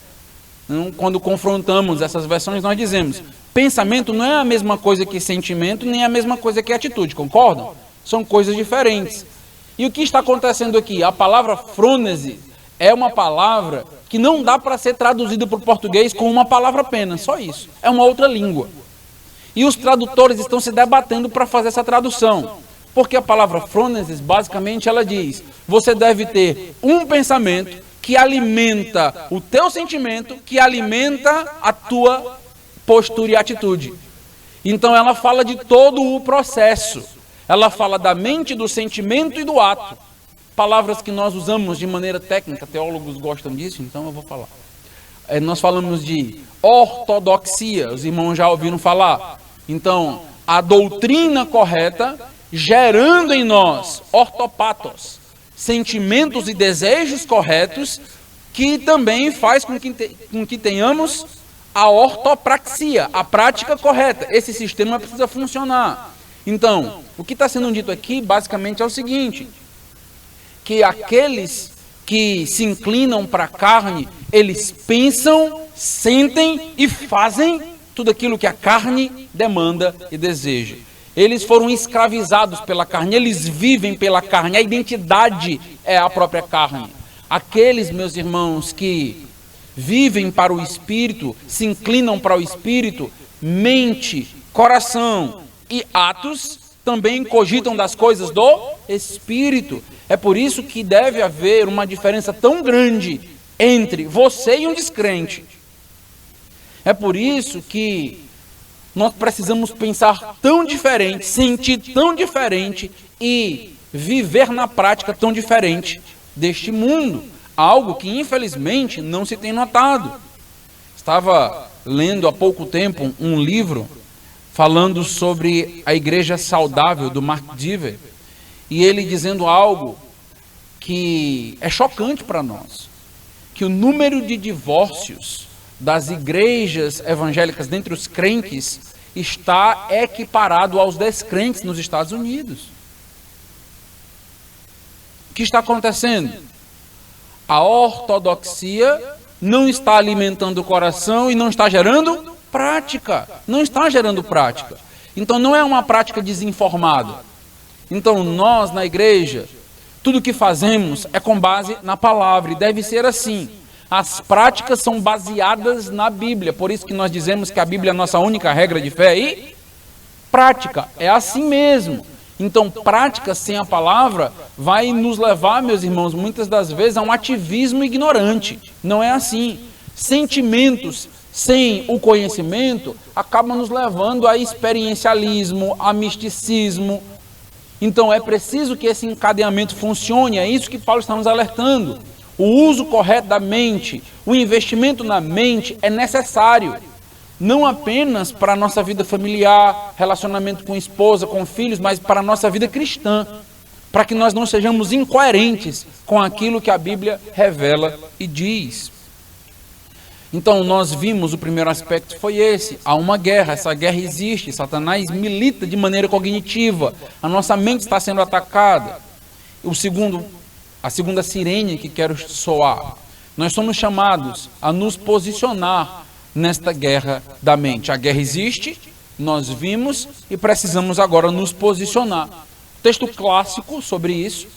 Quando confrontamos essas versões, nós dizemos, pensamento não é a mesma coisa que sentimento, nem a mesma coisa que atitude, concordam? São coisas diferentes. E o que está acontecendo aqui? A palavra frônese é uma palavra que não dá para ser traduzida para o português com uma palavra apenas, só isso. É uma outra língua. E os tradutores estão se debatendo para fazer essa tradução. Porque a palavra phronesis, basicamente, ela diz: você deve ter um pensamento que alimenta o teu sentimento, que alimenta a tua postura e atitude. Então ela fala de todo o processo. Ela fala da mente, do sentimento e do ato. Palavras que nós usamos de maneira técnica, teólogos gostam disso, então eu vou falar. Nós falamos de ortodoxia, os irmãos já ouviram falar. Então, a doutrina correta, gerando em nós ortopatos, sentimentos e desejos corretos, que também faz com que tenhamos a ortopraxia, a prática correta. Esse sistema precisa funcionar. Então, o que está sendo dito aqui, basicamente, é o seguinte: que aqueles que se inclinam para a carne, eles pensam, sentem e fazem tudo aquilo que a carne demanda e deseja. Eles foram escravizados pela carne, eles vivem pela carne, a identidade é a própria carne. Aqueles, meus irmãos, que vivem para o Espírito, se inclinam para o Espírito, mente, coração e atos também cogitam das coisas do Espírito. É por isso que deve haver uma diferença tão grande entre você e um descrente. É por isso que nós precisamos pensar tão diferente, sentir tão diferente e viver na prática tão diferente deste mundo. Algo que infelizmente não se tem notado. Estava lendo há pouco tempo um livro falando sobre a igreja saudável do Mark Dever, e ele dizendo algo que é chocante para nós, que o número de divórcios das igrejas evangélicas dentre os crentes está equiparado aos descrentes nos Estados Unidos. O que está acontecendo? A ortodoxia não está alimentando o coração e não está gerando prática. Não está gerando prática. Então não é uma prática desinformada. Então nós na igreja, tudo que fazemos é com base na palavra e deve ser assim. As práticas são baseadas na Bíblia. Por isso que nós dizemos que a Bíblia é a nossa única regra de fé e prática. É assim mesmo. Então, prática sem a palavra vai nos levar, meus irmãos, muitas das vezes a um ativismo ignorante. Não é assim. Sentimentos sem o conhecimento acabam nos levando a experiencialismo, a misticismo. Então, é preciso que esse encadeamento funcione. É isso que Paulo está nos alertando. O uso correto da mente, o investimento na mente é necessário. Não apenas para a nossa vida familiar, relacionamento com esposa, com filhos, mas para a nossa vida cristã. Para que nós não sejamos incoerentes com aquilo que a Bíblia revela e diz. Então nós vimos, o primeiro aspecto foi esse. Há uma guerra, essa guerra existe. Satanás milita de maneira cognitiva. A nossa mente está sendo atacada. A segunda sirene que quero soar. Nós somos chamados a nos posicionar nesta guerra da mente. A guerra existe, nós vimos e precisamos agora nos posicionar. Texto clássico sobre isso.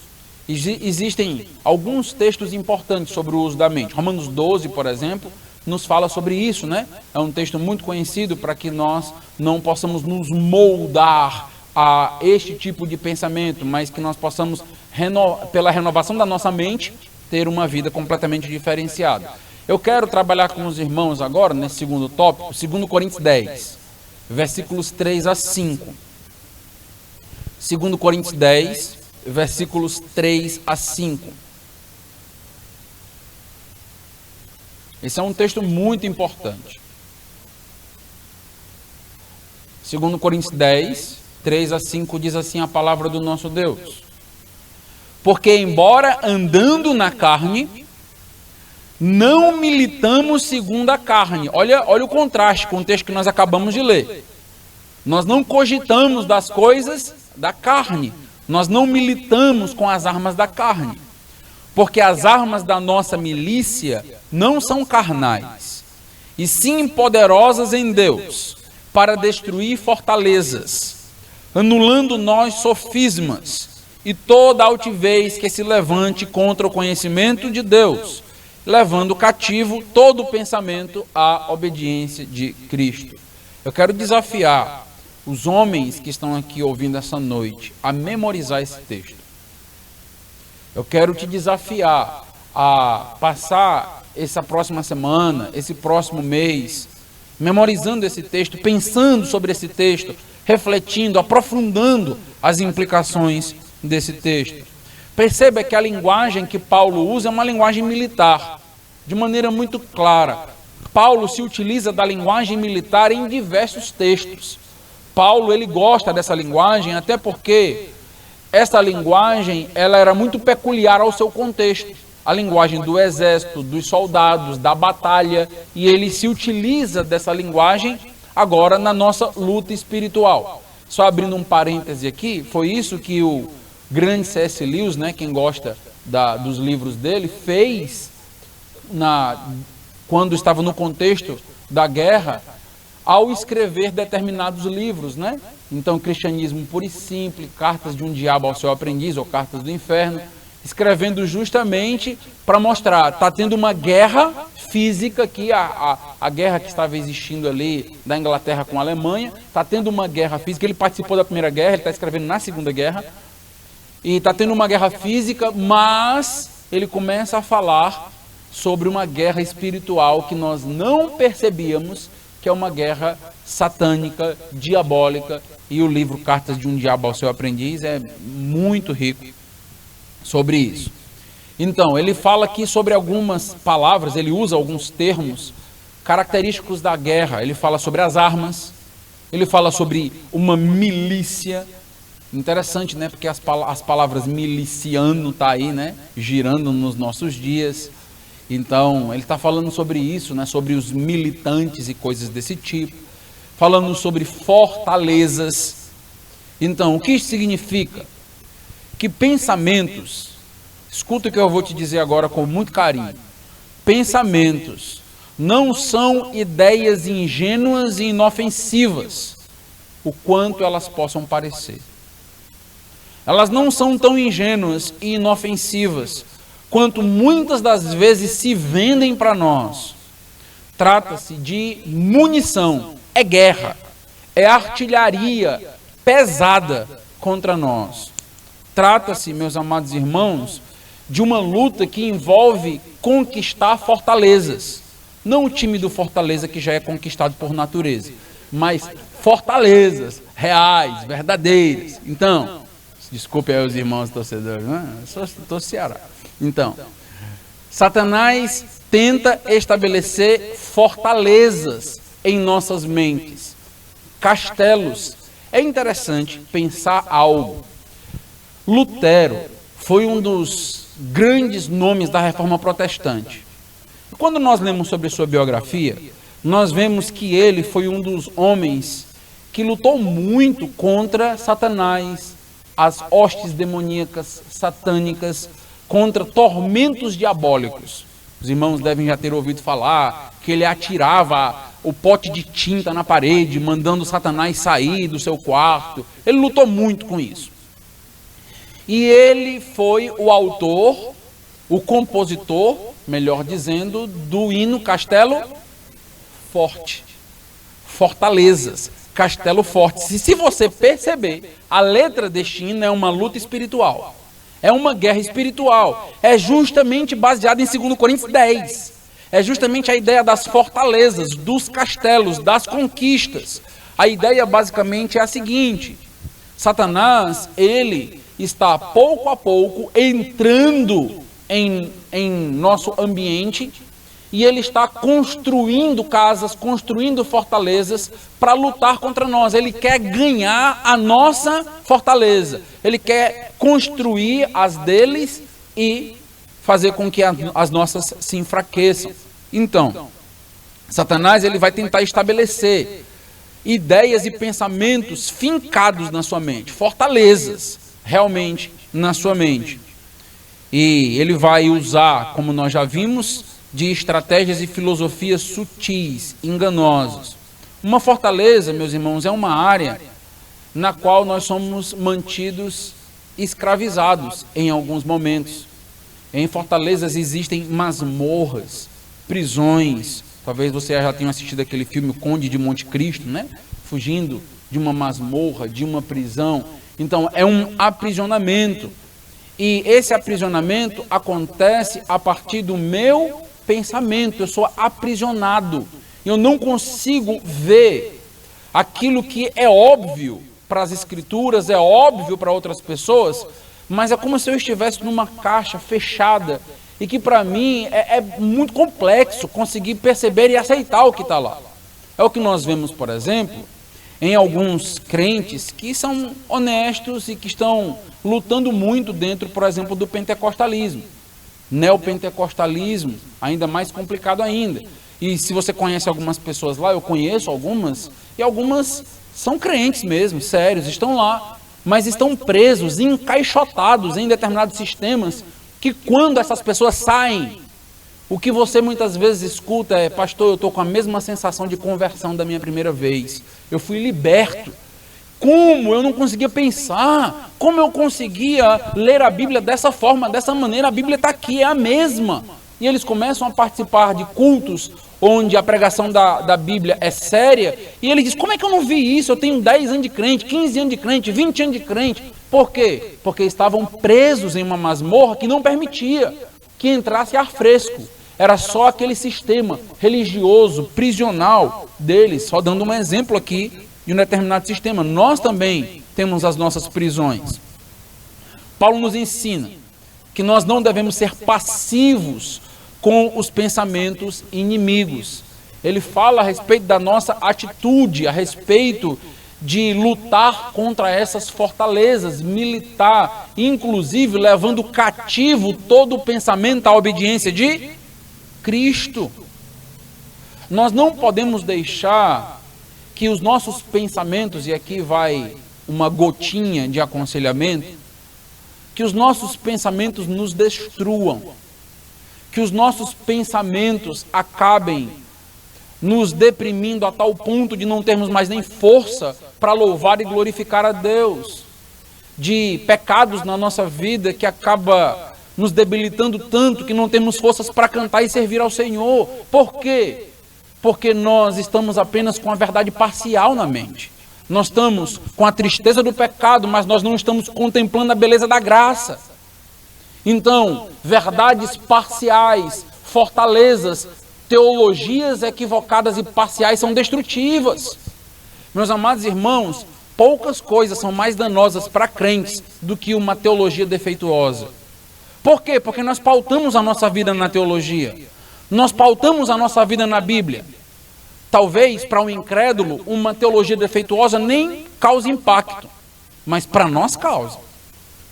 Existem alguns textos importantes sobre o uso da mente. Romanos 12, por exemplo, nos fala sobre isso, né? É um texto muito conhecido para que nós não possamos nos moldar a este tipo de pensamento, mas que nós possamos, pela renovação da nossa mente, ter uma vida completamente diferenciada. Eu quero trabalhar com os irmãos agora, nesse segundo tópico, 2 Coríntios 10, versículos 3 a 5. 2 Coríntios 10, versículos 3 a 5. Esse é um texto muito importante. 2 Coríntios 10, 3 a 5 diz assim a palavra do nosso Deus. Porque embora andando na carne, não militamos segundo a carne. Olha o contraste com o texto que nós acabamos de ler. Nós não cogitamos das coisas da carne. Nós não militamos com as armas da carne. Porque as armas da nossa milícia não são carnais, e sim poderosas em Deus, para destruir fortalezas, anulando nós sofismas e toda altivez que se levante contra o conhecimento de Deus, levando cativo todo o pensamento à obediência de Cristo. Eu quero desafiar os homens que estão aqui ouvindo essa noite a memorizar esse texto. Eu quero te desafiar a passar essa próxima semana, esse próximo mês, memorizando esse texto, pensando sobre esse texto, refletindo, aprofundando as implicações desse texto. Perceba que a linguagem que Paulo usa é uma linguagem militar, de maneira muito clara. Paulo se utiliza da linguagem militar em diversos textos. Paulo, ele gosta dessa linguagem, até porque essa linguagem, ela era muito peculiar ao seu contexto. A linguagem do exército, dos soldados, da batalha, e ele se utiliza dessa linguagem agora na nossa luta espiritual. Só abrindo um parêntese aqui, foi isso que o grande C.S. Lewis, né, quem gosta dos livros dele, fez quando estava no contexto da guerra, ao escrever determinados livros, né? Então, Cristianismo Puro e Simples, Cartas de um Diabo ao Seu Aprendiz, ou Cartas do Inferno, escrevendo justamente para mostrar, está tendo uma guerra física aqui, a guerra que estava existindo ali da Inglaterra com a Alemanha, está tendo uma guerra física, ele participou da Primeira Guerra, ele está escrevendo na Segunda Guerra, e está tendo uma guerra física, mas ele começa a falar sobre uma guerra espiritual que nós não percebíamos, que é uma guerra satânica, diabólica, e o livro Cartas de um Diabo ao Seu Aprendiz é muito rico sobre isso. Então, ele fala aqui sobre algumas palavras, ele usa alguns termos característicos da guerra. Ele fala sobre as armas, ele fala sobre uma milícia. Interessante, né? Porque as palavras miliciano está aí, né? Girando nos nossos dias. Então, ele está falando sobre isso, né? Sobre os militantes e coisas desse tipo. Falando sobre fortalezas. Então, o que isso significa? Que pensamentos, escuta o que eu vou te dizer agora com muito carinho. Pensamentos não são ideias ingênuas e inofensivas, o quanto elas possam parecer. Elas não são tão ingênuas e inofensivas quanto muitas das vezes se vendem para nós. Trata-se de munição, é guerra, é artilharia pesada contra nós. Trata-se, meus amados irmãos, de uma luta que envolve conquistar fortalezas. Não o time do Fortaleza que já é conquistado por natureza, mas fortalezas reais, verdadeiras. Então, desculpe aí os irmãos torcedores, né? Eu sou Ceará. Então, Satanás tenta estabelecer fortalezas em nossas mentes, castelos. É interessante pensar algo. Lutero foi um dos grandes nomes da Reforma Protestante. Quando nós lemos sobre sua biografia, nós vemos que ele foi um dos homens que lutou muito contra Satanás, as hostes demoníacas, satânicas, contra tormentos diabólicos. Os irmãos devem já ter ouvido falar que ele atirava o pote de tinta na parede, mandando Satanás sair do seu quarto. Ele lutou muito com isso. E ele foi o autor, o compositor, melhor dizendo, do hino Castelo Forte. Fortalezas, Castelo Forte. Se você perceber, a letra deste hino é uma luta espiritual. É uma guerra espiritual. É justamente baseada em 2 Coríntios 10. É justamente a ideia das fortalezas, dos castelos, das conquistas. A ideia basicamente é a seguinte: Satanás, ele está pouco a pouco entrando em nosso ambiente e ele está construindo casas, construindo fortalezas para lutar contra nós. Ele quer ganhar a nossa fortaleza. Ele quer construir as deles e fazer com que as nossas se enfraqueçam. Então, Satanás, ele vai tentar estabelecer ideias e pensamentos fincados na sua mente, fortalezas realmente na sua mente. E ele vai usar, como nós já vimos, de estratégias e filosofias sutis, enganosas. Uma fortaleza, meus irmãos, é uma área na qual nós somos mantidos escravizados em alguns momentos. Em fortalezas existem masmorras, prisões, Talvez você já tenha assistido aquele filme O Conde de Monte Cristo, né? Fugindo de uma masmorra, de uma prisão. Então, é um aprisionamento. E esse aprisionamento acontece a partir do meu pensamento. Eu sou aprisionado. Eu não consigo ver aquilo que é óbvio para as Escrituras, é óbvio para outras pessoas, mas é como se eu estivesse numa caixa fechada e que para mim é muito complexo conseguir perceber e aceitar o que está lá. É o que nós vemos, por exemplo, em alguns crentes que são honestos e que estão lutando muito dentro, por exemplo, do pentecostalismo. Neopentecostalismo, ainda mais complicado ainda. E se você conhece algumas pessoas lá, eu conheço algumas, e algumas são crentes mesmo, sérios, estão lá, mas estão presos, encaixotados em determinados sistemas, que quando essas pessoas saem, o que você muitas vezes escuta é: pastor, eu estou com a mesma sensação de conversão da minha primeira vez, eu fui liberto. Como eu não conseguia pensar, como eu conseguia ler a Bíblia dessa forma, dessa maneira, a Bíblia está aqui, é a mesma. E eles começam a participar de cultos onde a pregação da Bíblia é séria, e ele diz: como é que eu não vi isso? Eu tenho 10 anos de crente, 15 anos de crente, 20 anos de crente. Por quê? Porque estavam presos em uma masmorra que não permitia que entrasse ar fresco. Era só aquele sistema religioso, prisional deles, só dando um exemplo aqui de um determinado sistema. Nós também temos as nossas prisões. Paulo nos ensina que nós não devemos ser passivos com os pensamentos inimigos. Ele fala a respeito da nossa atitude, a respeito de lutar contra essas fortalezas, militar, inclusive levando cativo todo o pensamento à obediência de Cristo. Nós não podemos deixar que os nossos pensamentos, e aqui vai uma gotinha de aconselhamento, que os nossos pensamentos nos destruam, que os nossos pensamentos acabem nos deprimindo a tal ponto de não termos mais nem força para louvar e glorificar a Deus, de pecados na nossa vida que acaba nos debilitando tanto que não temos forças para cantar e servir ao Senhor. Por quê? Porque nós estamos apenas com a verdade parcial na mente. Nós estamos com a tristeza do pecado, mas nós não estamos contemplando a beleza da graça. Então, verdades parciais, fortalezas, teologias equivocadas e parciais são destrutivas. Meus amados irmãos, poucas coisas são mais danosas para crentes do que uma teologia defeituosa. Por quê? Porque nós pautamos a nossa vida na teologia. Nós pautamos a nossa vida na Bíblia. Talvez para um incrédulo uma teologia defeituosa nem cause impacto, mas para nós causa.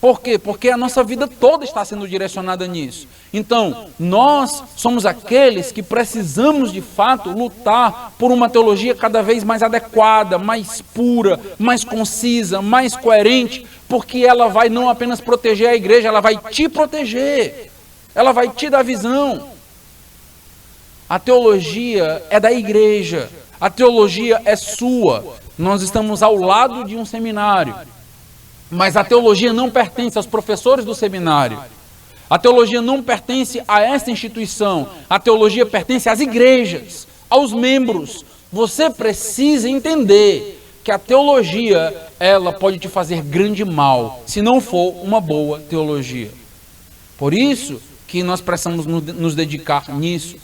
Por quê? Porque a nossa vida toda está sendo direcionada nisso. Então, nós somos aqueles que precisamos de fato lutar por uma teologia cada vez mais adequada, mais pura, mais concisa, mais coerente, porque ela vai não apenas proteger a igreja, ela vai te proteger, ela vai te dar visão. A teologia é da igreja, a teologia é sua. Nós estamos ao lado de um seminário, mas a teologia não pertence aos professores do seminário. A teologia não pertence a esta instituição. A teologia pertence às igrejas, aos membros. Você precisa entender que a teologia, ela pode te fazer grande mal, se não for uma boa teologia. Por isso que nós precisamos nos dedicar nisso.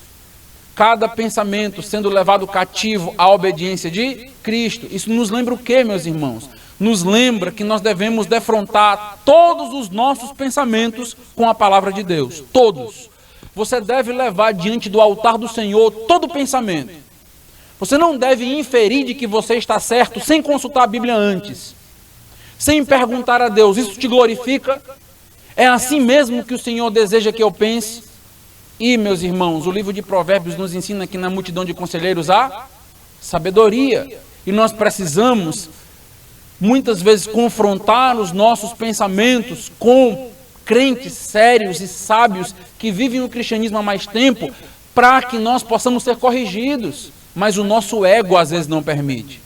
Cada pensamento sendo levado cativo à obediência de Cristo. Isso nos lembra o quê, meus irmãos? Nos lembra que nós devemos defrontar todos os nossos pensamentos com a palavra de Deus. Todos. Você deve levar diante do altar do Senhor todo pensamento. Você não deve inferir de que você está certo sem consultar a Bíblia antes. Sem perguntar a Deus: isso te glorifica? É assim mesmo que o Senhor deseja que eu pense? E, meus irmãos, o livro de Provérbios nos ensina que na multidão de conselheiros há sabedoria. E nós precisamos muitas vezes confrontar os nossos pensamentos com crentes sérios e sábios que vivem o cristianismo há mais tempo, para que nós possamos ser corrigidos. Mas o nosso ego às vezes não permite.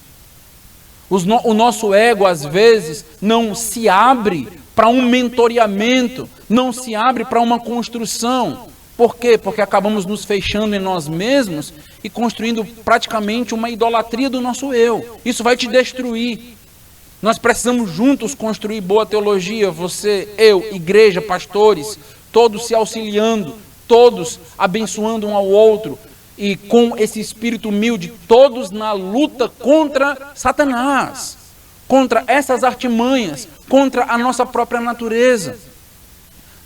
O nosso ego às vezes não se abre para um mentoreamento, não se abre para uma construção. Por quê? Porque acabamos nos fechando em nós mesmos e construindo praticamente uma idolatria do nosso eu. Isso vai te destruir. Nós precisamos juntos construir boa teologia, você, eu, igreja, pastores, todos se auxiliando, todos abençoando um ao outro e com esse espírito humilde, todos na luta contra Satanás, contra essas artimanhas, contra a nossa própria natureza.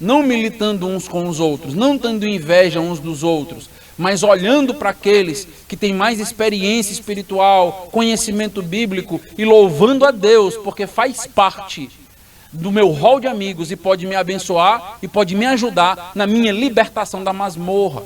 Não militando uns com os outros, não tendo inveja uns dos outros, mas olhando para aqueles que têm mais experiência espiritual, conhecimento bíblico e louvando a Deus, porque faz parte do meu rol de amigos e pode me abençoar e pode me ajudar na minha libertação da masmorra.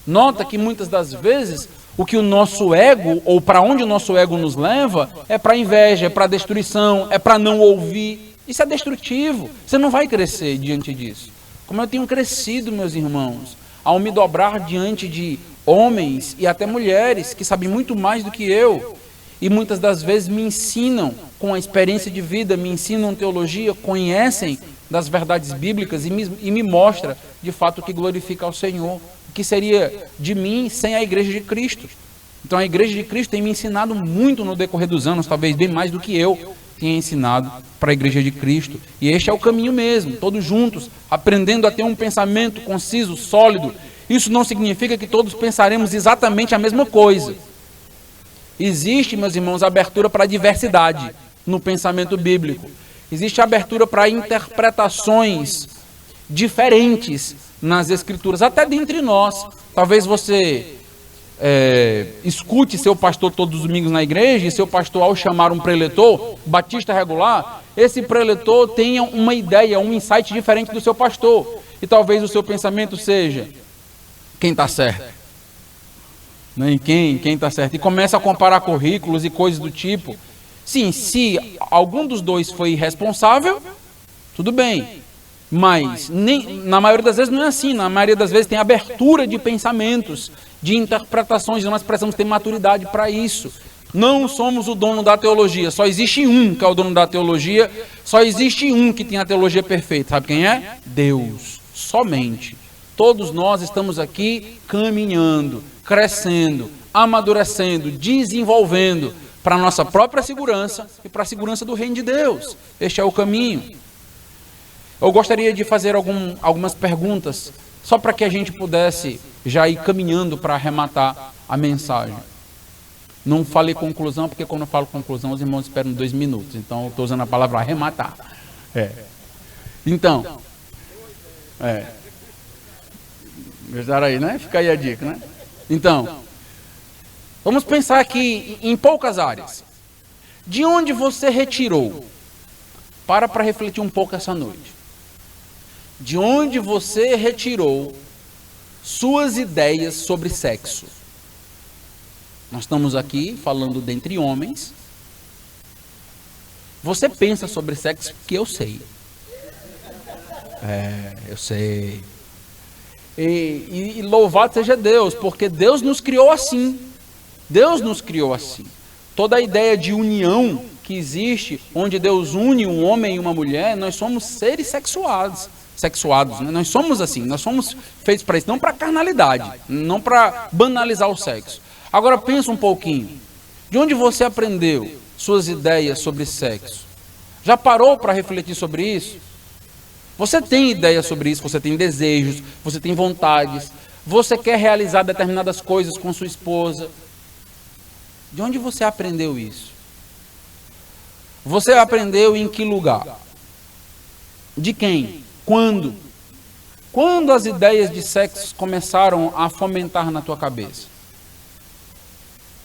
Nota que muitas das vezes o que o nosso ego, ou para onde o nosso ego nos leva, é para inveja, é para destruição, é para não ouvir. Isso é destrutivo. Você não vai crescer diante disso. Como eu tenho crescido, meus irmãos, ao me dobrar diante de homens e até mulheres que sabem muito mais do que eu e muitas das vezes me ensinam com a experiência de vida, me ensinam teologia, conhecem das verdades bíblicas e me mostra de fato o que glorifica ao Senhor, o que seria de mim sem a Igreja de Cristo. Então a Igreja de Cristo tem me ensinado muito no decorrer dos anos, talvez bem mais do que eu tinha ensinado para a Igreja de Cristo. E este é o caminho mesmo, todos juntos, aprendendo a ter um pensamento conciso, sólido. Isso não significa que todos pensaremos exatamente a mesma coisa. Existe, meus irmãos, abertura para a diversidade no pensamento bíblico. Existe abertura para interpretações diferentes nas Escrituras, até dentre nós. Talvez você escute seu pastor todos os domingos na igreja, e seu pastor, ao chamar um preletor, batista regular, esse preletor tenha uma ideia, um insight diferente do seu pastor. E talvez o seu pensamento seja, quem está certo? Né? Quem está certo? E começa a comparar currículos e coisas do tipo. Sim, se algum dos dois foi irresponsável, tudo bem. Mas na maioria das vezes não é assim. Na maioria das vezes tem abertura de pensamentos, de interpretações, e nós precisamos ter maturidade para isso. Não somos o dono da teologia, só existe um que é o dono da teologia, só existe um que tem a teologia perfeita. Sabe quem é? Deus, somente. Todos nós estamos aqui caminhando, crescendo, amadurecendo, desenvolvendo para a nossa própria segurança e para a segurança do reino de Deus. Este é o caminho. Eu gostaria de fazer algumas perguntas, só para que a gente pudesse já ir caminhando para arrematar a mensagem. Não falei conclusão, porque quando eu falo conclusão, os irmãos esperam 2 minutos. Então, eu estou usando a palavra arrematar. Então, gostaram aí, né? Fica aí a dica, né? Então, vamos pensar aqui em poucas áreas. De onde você retirou? Para refletir um pouco essa noite. De onde você retirou suas ideias sobre sexo? Nós estamos aqui falando dentre homens. Você pensa sobre sexo que eu sei. Eu sei. E louvado seja Deus, porque Deus nos criou assim. Deus nos criou assim. Toda a ideia de união que existe, onde Deus une um homem e uma mulher, nós somos seres sexuados, né? Nós somos assim, nós somos feitos para isso, não para carnalidade, não para banalizar o sexo. Agora pensa um pouquinho, de onde você aprendeu suas ideias sobre sexo? Já parou para refletir sobre isso? Você tem ideias sobre isso, você tem desejos, você tem vontades, você quer realizar determinadas coisas com sua esposa. De onde você aprendeu isso? Você aprendeu em que lugar? De quem? Quando? Quando as ideias de sexo começaram a fomentar na tua cabeça?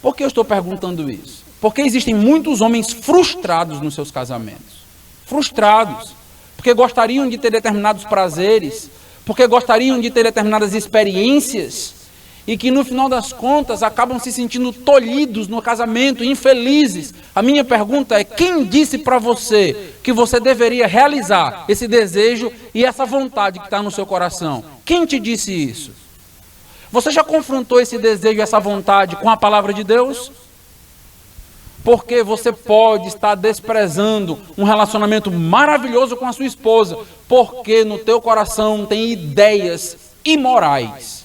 Por que eu estou perguntando isso? Porque existem muitos homens frustrados nos seus casamentos. Frustrados. Porque gostariam de ter determinados prazeres, porque gostariam de ter determinadas experiências, e que no final das contas acabam se sentindo tolhidos no casamento, infelizes. A minha pergunta é, quem disse para você que você deveria realizar esse desejo e essa vontade que está no seu coração? Quem te disse isso? Você já confrontou esse desejo e essa vontade com a palavra de Deus? Porque você pode estar desprezando um relacionamento maravilhoso com a sua esposa, porque no teu coração tem ideias imorais.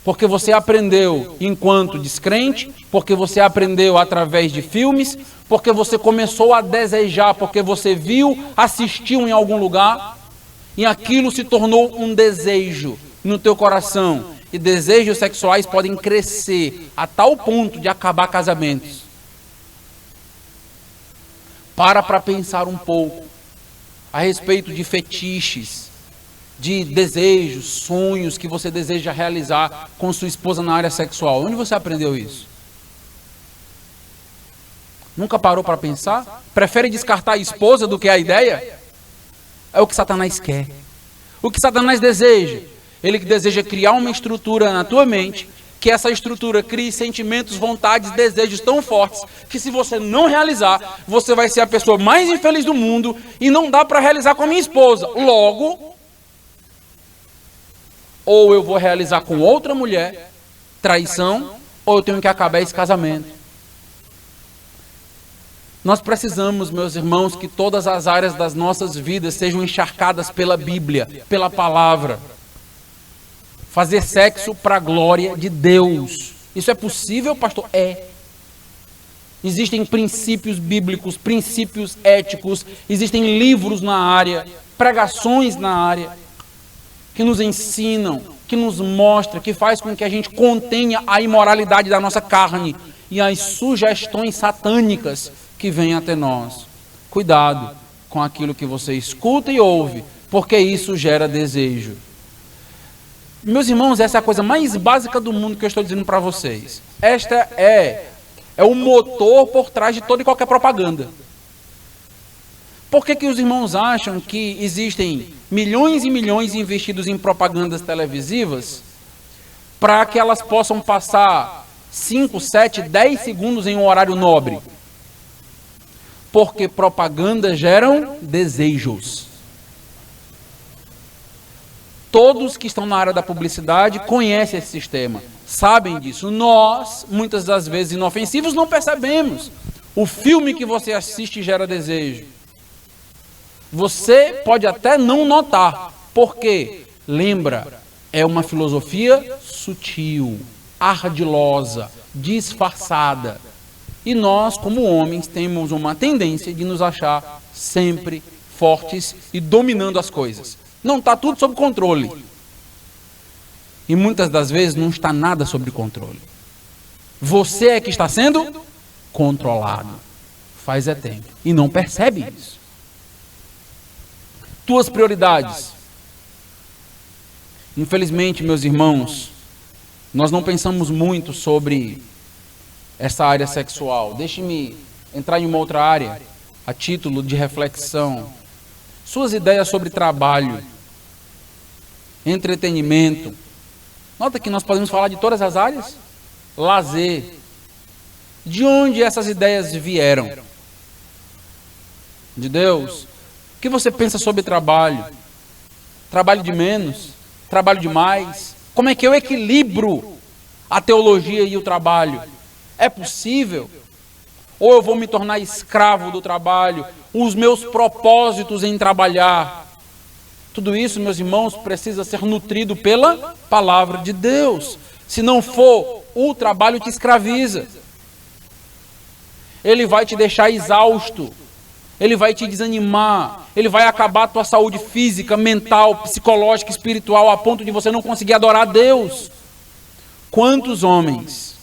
Porque você aprendeu enquanto descrente, porque você aprendeu através de filmes, porque você começou a desejar, porque você viu, assistiu em algum lugar, e aquilo se tornou um desejo no teu coração. E desejos sexuais podem crescer a tal ponto de acabar casamentos. Para pensar um pouco a respeito de fetiches, de desejos, sonhos que você deseja realizar com sua esposa na área sexual. Onde você aprendeu isso? Nunca parou para pensar? Prefere descartar a esposa do que a ideia? É o que Satanás quer. O que Satanás deseja? Ele deseja criar uma estrutura na tua mente, que essa estrutura crie sentimentos, vontades, desejos tão fortes, que se você não realizar, você vai ser a pessoa mais infeliz do mundo, e não dá para realizar com a minha esposa. Logo, ou eu vou realizar com outra mulher, traição, ou eu tenho que acabar esse casamento. Nós precisamos, meus irmãos, que todas as áreas das nossas vidas sejam encharcadas pela Bíblia, pela palavra. Fazer sexo para a glória de Deus. Isso é possível, pastor? É. Existem princípios bíblicos, princípios éticos, existem livros na área, pregações na área, que nos ensinam, que nos mostram, que faz com que a gente contenha a imoralidade da nossa carne e as sugestões satânicas que vêm até nós. Cuidado com aquilo que você escuta e ouve, porque isso gera desejo. Meus irmãos, essa é a coisa mais básica do mundo que eu estou dizendo para vocês. Esta é o motor por trás de toda e qualquer propaganda. Por que os irmãos acham que existem milhões e milhões investidos em propagandas televisivas para que elas possam passar 5, 7, 10 segundos em um horário nobre? Porque propagandas geram desejos. Todos que estão na área da publicidade conhecem esse sistema, sabem disso. Nós, muitas das vezes inofensivos, não percebemos. O filme que você assiste gera desejo. Você pode até não notar, porque, lembra, é uma filosofia sutil, ardilosa, disfarçada. E nós, como homens, temos uma tendência de nos achar sempre fortes e dominando as coisas. Não está tudo sob controle. E muitas das vezes não está nada sob controle. Você é que está sendo controlado. Faz tempo. E não percebe isso. Tuas prioridades. Infelizmente, meus irmãos, nós não pensamos muito sobre essa área sexual. Deixe-me entrar em uma outra área, a título de reflexão. Suas ideias sobre trabalho, entretenimento. Nota que nós podemos falar de todas as áreas. Lazer. De onde essas ideias vieram? De Deus. O que você pensa sobre trabalho? Trabalho de menos? Trabalho de mais? Como é que eu equilibro a teologia e o trabalho? É possível? Ou eu vou me tornar escravo do trabalho? Os meus propósitos em trabalhar? Tudo isso, meus irmãos, precisa ser nutrido pela palavra de Deus. Se não for, o trabalho te escraviza. Ele vai te deixar exausto. Ele vai te desanimar. Ele vai acabar a tua saúde física, mental, psicológica, espiritual, a ponto de você não conseguir adorar a Deus. Quantos homens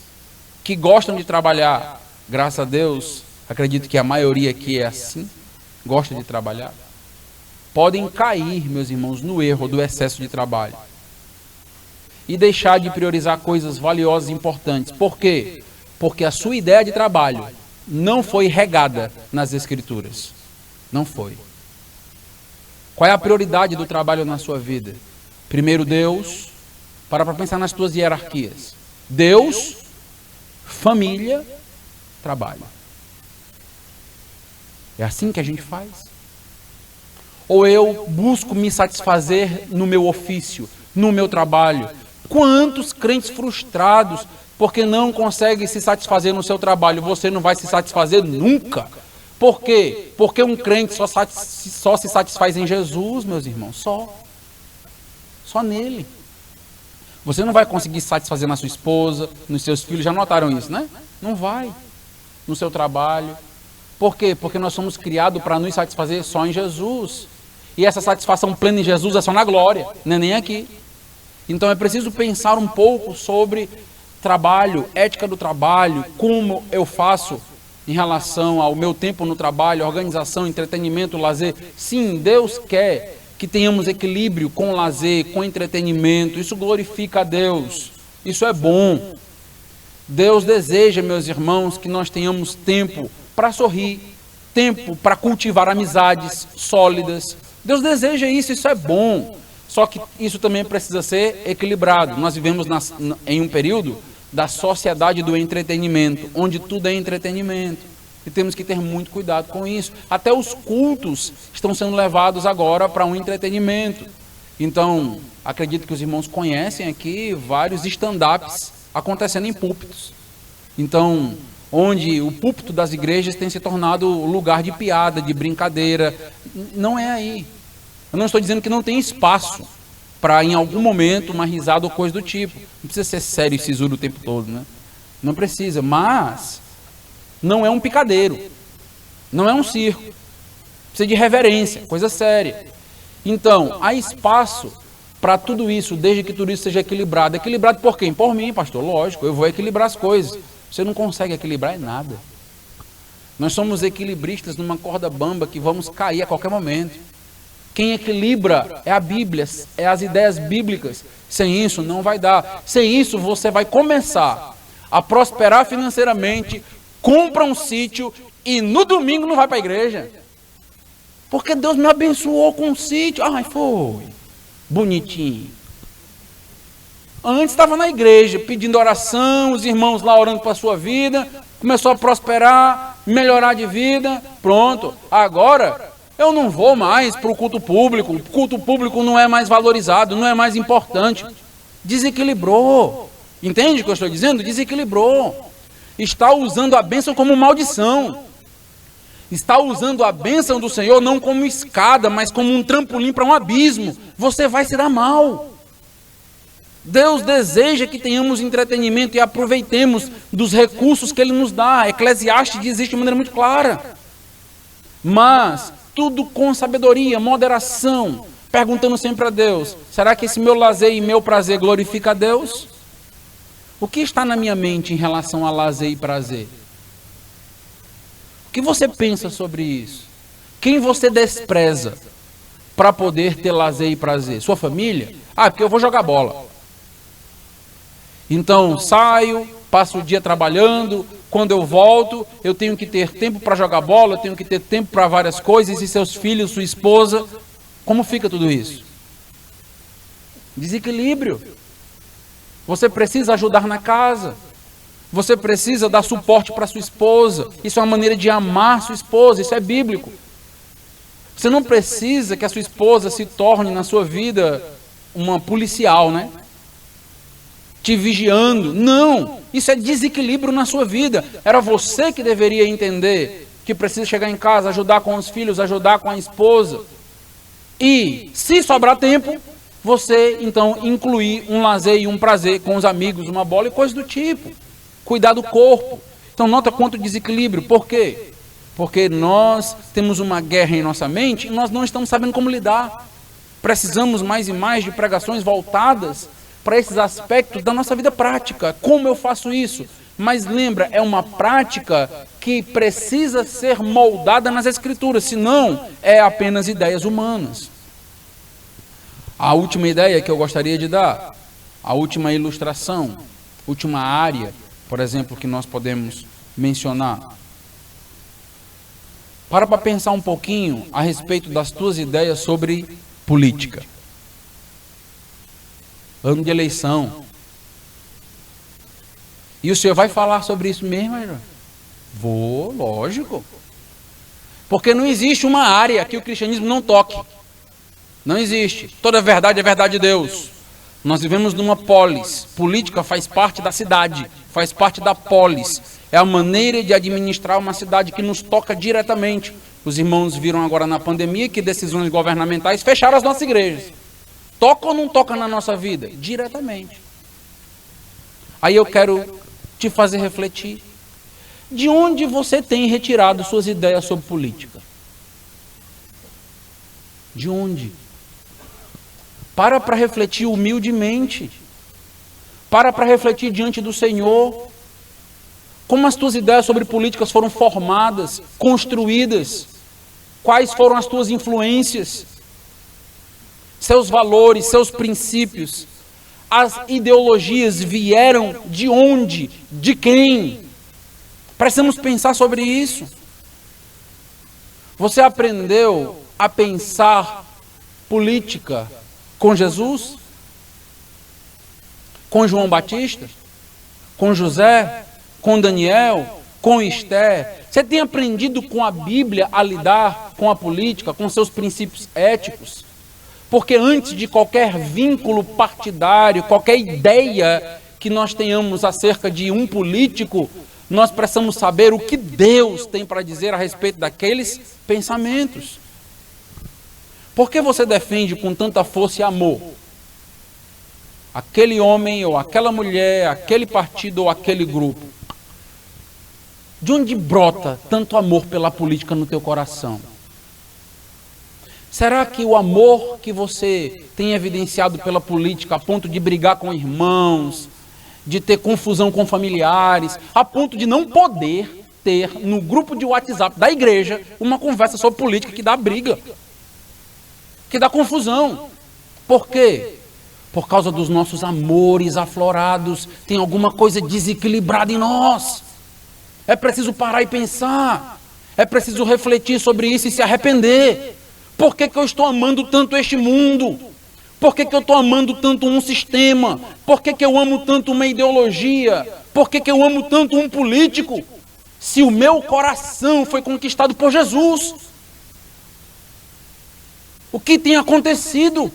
que gostam de trabalhar, graças a Deus, acredito que a maioria aqui é assim, gosta de trabalhar, podem cair, meus irmãos, no erro do excesso de trabalho e deixar de priorizar coisas valiosas e importantes. Por quê? Porque a sua ideia de trabalho não foi regada nas Escrituras. Não foi. Qual é a prioridade do trabalho na sua vida? Primeiro Deus. Para pensar nas tuas hierarquias. Deus, família, trabalho. É assim que a gente faz? Ou eu busco me satisfazer no meu ofício, no meu trabalho? Quantos crentes frustrados porque não conseguem se satisfazer no seu trabalho? Você não vai se satisfazer nunca. Por quê? Porque um crente só se satisfaz em Jesus, meus irmãos. Só nele. Você não vai conseguir satisfazer na sua esposa, nos seus filhos, já notaram isso, né? Não vai. No seu trabalho. Por quê? Porque nós somos criados para nos satisfazer só em Jesus. E essa satisfação plena em Jesus é só na glória, não é nem aqui. Então é preciso pensar um pouco sobre trabalho, ética do trabalho, como eu faço em relação ao meu tempo no trabalho, organização, entretenimento, lazer. Sim, Deus quer que tenhamos equilíbrio com lazer, com entretenimento. Isso glorifica a Deus. Isso é bom. Deus deseja, meus irmãos, que nós tenhamos tempo para sorrir, tempo para cultivar amizades sólidas. Deus deseja isso, isso é bom. Só que isso também precisa ser equilibrado. Nós vivemos em um período da sociedade do entretenimento, onde tudo é entretenimento. E temos que ter muito cuidado com isso. Até os cultos estão sendo levados agora para um entretenimento. Então, acredito que os irmãos conhecem aqui vários stand-ups acontecendo em púlpitos. Então, onde o púlpito das igrejas tem se tornado lugar de piada, de brincadeira. Não é aí. Eu não estou dizendo que não tem espaço para, em algum momento, uma risada ou coisa do tipo. Não precisa ser sério e sisudo o tempo todo, né? Não precisa, mas não é um picadeiro. Não é um circo. Precisa de reverência, coisa séria. Então, há espaço para tudo isso, desde que tudo isso seja equilibrado. Equilibrado por quem? Por mim, pastor. Lógico, eu vou equilibrar as coisas. Você não consegue equilibrar nada. Nós somos equilibristas numa corda bamba que vamos cair a qualquer momento. Quem equilibra é a Bíblia, é as ideias bíblicas. Sem isso não vai dar. Sem isso você vai começar a prosperar financeiramente, compra um sítio e no domingo não vai para a igreja. Porque Deus me abençoou com um sítio. Ai, foi bonitinho. Antes estava na igreja, pedindo oração, os irmãos lá orando para a sua vida, começou a prosperar, melhorar de vida, pronto. Agora, eu não vou mais para o culto público não é mais valorizado, não é mais importante. Desequilibrou. Entende o que eu estou dizendo? Desequilibrou. Está usando a bênção como maldição. Está usando a bênção do Senhor não como escada, mas como um trampolim para um abismo. Você vai se dar mal. Deus deseja que tenhamos entretenimento e aproveitemos dos recursos que Ele nos dá. Eclesiastes diz isso de maneira muito clara. Mas tudo com sabedoria, moderação, perguntando sempre a Deus, será que esse meu lazer e meu prazer glorifica a Deus? O que está na minha mente em relação a lazer e prazer? O que você pensa sobre isso? Quem você despreza para poder ter lazer e prazer? Sua família? Ah, porque eu vou jogar bola. Então, saio, passo o dia trabalhando, quando eu volto, eu tenho que ter tempo para jogar bola, eu tenho que ter tempo para várias coisas, e seus filhos, sua esposa, como fica tudo isso? Desequilíbrio. Você precisa ajudar na casa, você precisa dar suporte para sua esposa, isso é uma maneira de amar sua esposa, isso é bíblico. Você não precisa que a sua esposa se torne na sua vida uma policial, né? Te vigiando. Não, isso é desequilíbrio na sua vida. Era você que deveria entender que precisa chegar em casa, ajudar com os filhos, ajudar com a esposa. E, se sobrar tempo, você, então, incluir um lazer e um prazer com os amigos, uma bola e coisa do tipo. Cuidar do corpo. Então, nota quanto desequilíbrio. Por quê? Porque nós temos uma guerra em nossa mente e nós não estamos sabendo como lidar. Precisamos mais e mais de pregações voltadas para esses aspectos da nossa vida prática. Como eu faço isso? Mas lembra, é uma prática que precisa ser moldada nas Escrituras, senão é apenas ideias humanas. A última ideia que eu gostaria de dar, a última ilustração, última área, por exemplo, que nós podemos mencionar. Para pensar um pouquinho a respeito das tuas ideias sobre política. Ano de eleição. E o senhor vai falar sobre isso mesmo, irmão? Vou, lógico. Porque não existe uma área que o cristianismo não toque. Não existe. Toda verdade é verdade de Deus. Nós vivemos numa polis. Política faz parte da cidade, faz parte da polis. É a maneira de administrar uma cidade que nos toca diretamente. Os irmãos viram agora na pandemia que decisões governamentais fecharam as nossas igrejas. Toca ou não toca na nossa vida? Diretamente. Aí eu quero te fazer refletir. De onde você tem retirado suas ideias sobre política? De onde? Para refletir humildemente. Para refletir diante do Senhor. Como as tuas ideias sobre políticas foram formadas, construídas? Quais foram as tuas influências? Seus valores, seus princípios? As ideologias vieram de onde? De quem? Precisamos pensar sobre isso. Você aprendeu a pensar política com Jesus? Com João Batista? Com José? Com Daniel? Com Esther? Você tem aprendido com a Bíblia a lidar com a política, com seus princípios éticos? Porque antes de qualquer vínculo partidário, qualquer ideia que nós tenhamos acerca de um político, nós precisamos saber o que Deus tem para dizer a respeito daqueles pensamentos. Por que você defende com tanta força e amor aquele homem ou aquela mulher, aquele partido ou aquele grupo? De onde brota tanto amor pela política no teu coração? Será que o amor que você tem evidenciado pela política a ponto de brigar com irmãos, de ter confusão com familiares, a ponto de não poder ter no grupo de WhatsApp da igreja uma conversa sobre política que dá briga, que dá confusão? Por quê? Por causa dos nossos amores aflorados, tem alguma coisa desequilibrada em nós. É preciso parar e pensar, é preciso refletir sobre isso e se arrepender. Por que eu estou amando tanto este mundo? Por que eu estou amando tanto um sistema? Por que eu amo tanto uma ideologia? Por que eu amo tanto um político? Se o meu coração foi conquistado por Jesus. O que tem acontecido?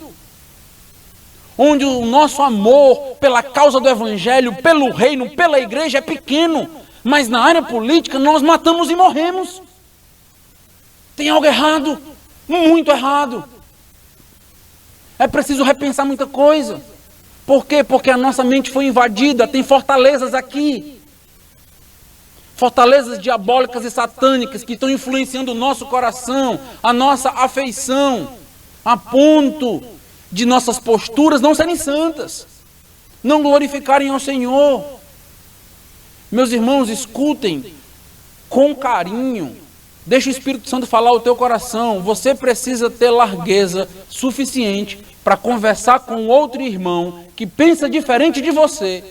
Onde o nosso amor pela causa do Evangelho, pelo reino, pela igreja é pequeno. Mas na área política nós matamos e morremos. Tem algo errado. Muito errado. É preciso repensar muita coisa. Por quê? Porque a nossa mente foi invadida. Tem fortalezas aqui. Fortalezas diabólicas e satânicas que estão influenciando o nosso coração, a nossa afeição, a ponto de nossas posturas não serem santas, não glorificarem ao Senhor. Meus irmãos, escutem com carinho. Deixa o Espírito Santo falar o teu coração. Você precisa ter largueza suficiente para conversar com outro irmão que pensa diferente de você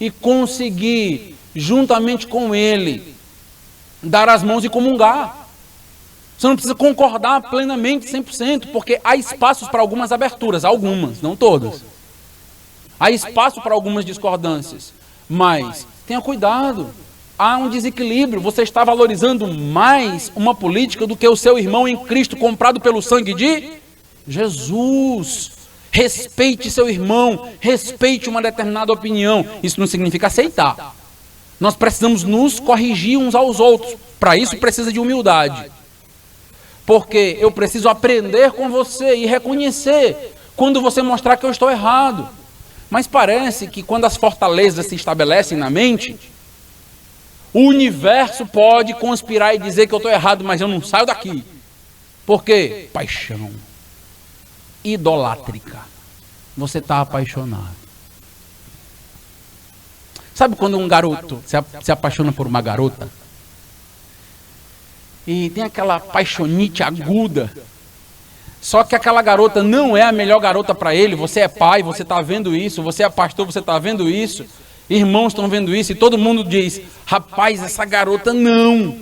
e conseguir, juntamente com ele, dar as mãos e comungar. Você não precisa concordar plenamente, 100%, porque há espaços para algumas aberturas, algumas, não todas. Há espaço para algumas discordâncias, mas tenha cuidado. Há um desequilíbrio, você está valorizando mais uma política do que o seu irmão em Cristo, comprado pelo sangue de Jesus. Respeite seu irmão, respeite uma determinada opinião. Isso não significa aceitar. Nós precisamos nos corrigir uns aos outros. Para isso precisa de humildade. Porque eu preciso aprender com você e reconhecer quando você mostrar que eu estou errado. Mas parece que quando as fortalezas se estabelecem na mente, o universo pode conspirar e dizer que eu estou errado, mas eu não saio daqui. Por quê? Paixão idolátrica. Você está apaixonado. Sabe quando um garoto se apaixona por uma garota? E tem aquela paixonite aguda. Só que aquela garota não é a melhor garota para ele. Você é pai, você está vendo isso. Você é pastor, você está vendo isso. Irmãos estão vendo isso e todo mundo diz: rapaz, essa garota não.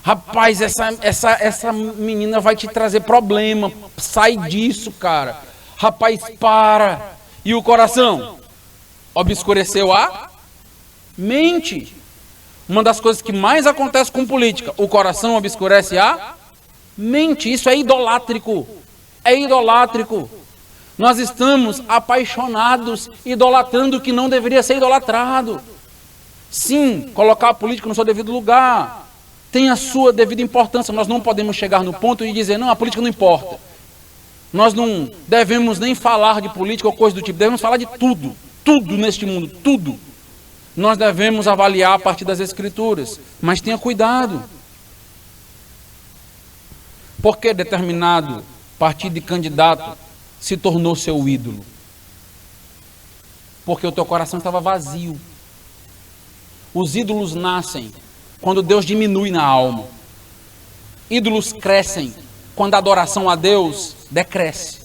Rapaz, essa menina vai te trazer problema. Sai disso, cara. Rapaz, para. E o coração? Obscureceu a mente. Uma das coisas que mais acontece com política, o coração obscurece a mente. Isso é idolátrico. É idolátrico. Nós estamos apaixonados, idolatrando o que não deveria ser idolatrado. Sim, colocar a política no seu devido lugar. Tem a sua devida importância. Nós não podemos chegar no ponto e dizer: não, a política não importa. Nós não devemos nem falar de política ou coisa do tipo. Devemos falar de tudo. Tudo neste mundo, tudo. Nós devemos avaliar a partir das Escrituras, mas tenha cuidado. Por que determinado partido e candidato se tornou seu ídolo? Porque o teu coração estava vazio. Os ídolos nascem quando Deus diminui na alma. Ídolos crescem quando a adoração a Deus decresce.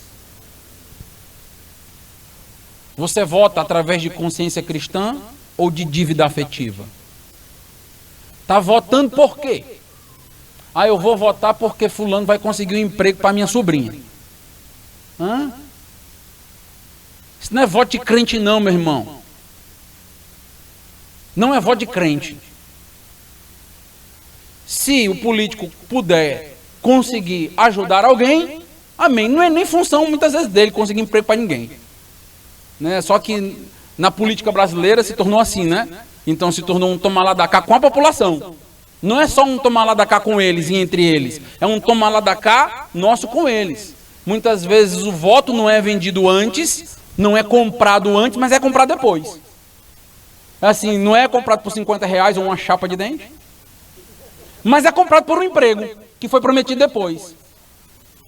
Você vota através de consciência cristã ou de dívida afetiva? Está votando por quê? Eu vou votar porque fulano vai conseguir um emprego para minha sobrinha. Isso não é voto de crente não, meu irmão. Não é voto de crente. Se o político puder conseguir ajudar alguém, amém. Não é nem função muitas vezes dele conseguir emprego para ninguém. Né? Só que na política brasileira se tornou assim, né? Então se tornou um tomar lá da cá com a população. Não é só um tomar lá da cá com eles e entre eles. É um tomar lá da cá nosso com eles. Muitas vezes o voto não é vendido antes, não é comprado antes, mas é comprado depois. Assim, não é comprado por R$50 ou uma chapa de dente, mas é comprado por um emprego que foi prometido depois.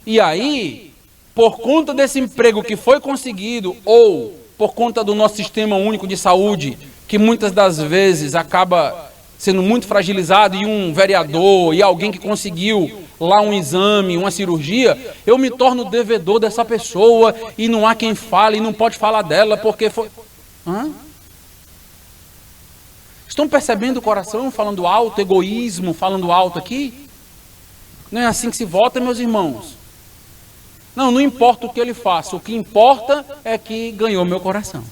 E aí, por conta desse emprego que foi conseguido, ou por conta do nosso sistema único de saúde, que muitas das vezes acaba sendo muito fragilizado, e um vereador, e alguém que conseguiu lá um exame, uma cirurgia, eu me torno devedor dessa pessoa, e não há quem fale, e não pode falar dela, porque foi... Estão percebendo o coração falando alto, egoísmo falando alto aqui? Não é assim que se vota, meus irmãos. Não importa o que ele faça, o que importa é que ganhou meu coração.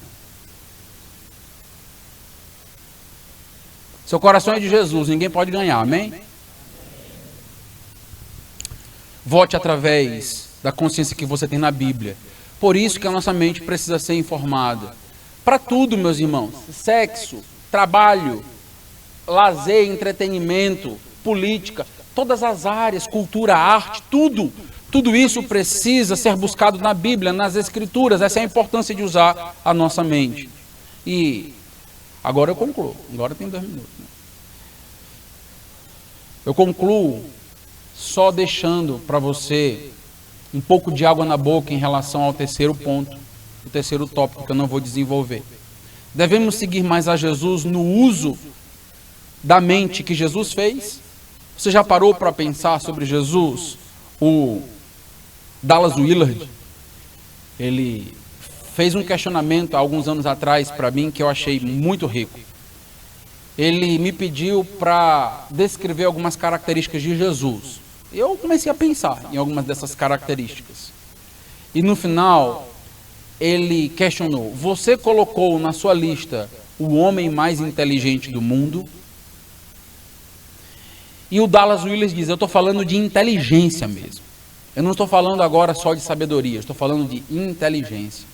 Seu coração é de Jesus, ninguém pode ganhar, amém? Vote através da consciência que você tem na Bíblia. Por isso que a nossa mente precisa ser informada. Para tudo, meus irmãos. Sexo, trabalho, lazer, entretenimento, política, todas as áreas, cultura, arte, tudo isso precisa ser buscado na Bíblia, nas Escrituras. Essa é a importância de usar a nossa mente. E agora eu concluo, agora tem 2 minutos. Eu concluo só deixando para você um pouco de água na boca em relação ao terceiro ponto, o terceiro tópico que eu não vou desenvolver. Devemos seguir mais a Jesus no uso da mente que Jesus fez? Você já parou para pensar sobre Jesus? O Dallas Willard, ele fez um questionamento há alguns anos atrás para mim que eu achei muito rico. Ele me pediu para descrever algumas características de Jesus. Eu comecei a pensar em algumas dessas características. E no final, ele questionou: você colocou na sua lista o homem mais inteligente do mundo? E o Dallas Willard diz: eu estou falando de inteligência mesmo. Eu não estou falando agora só de sabedoria, estou falando de inteligência.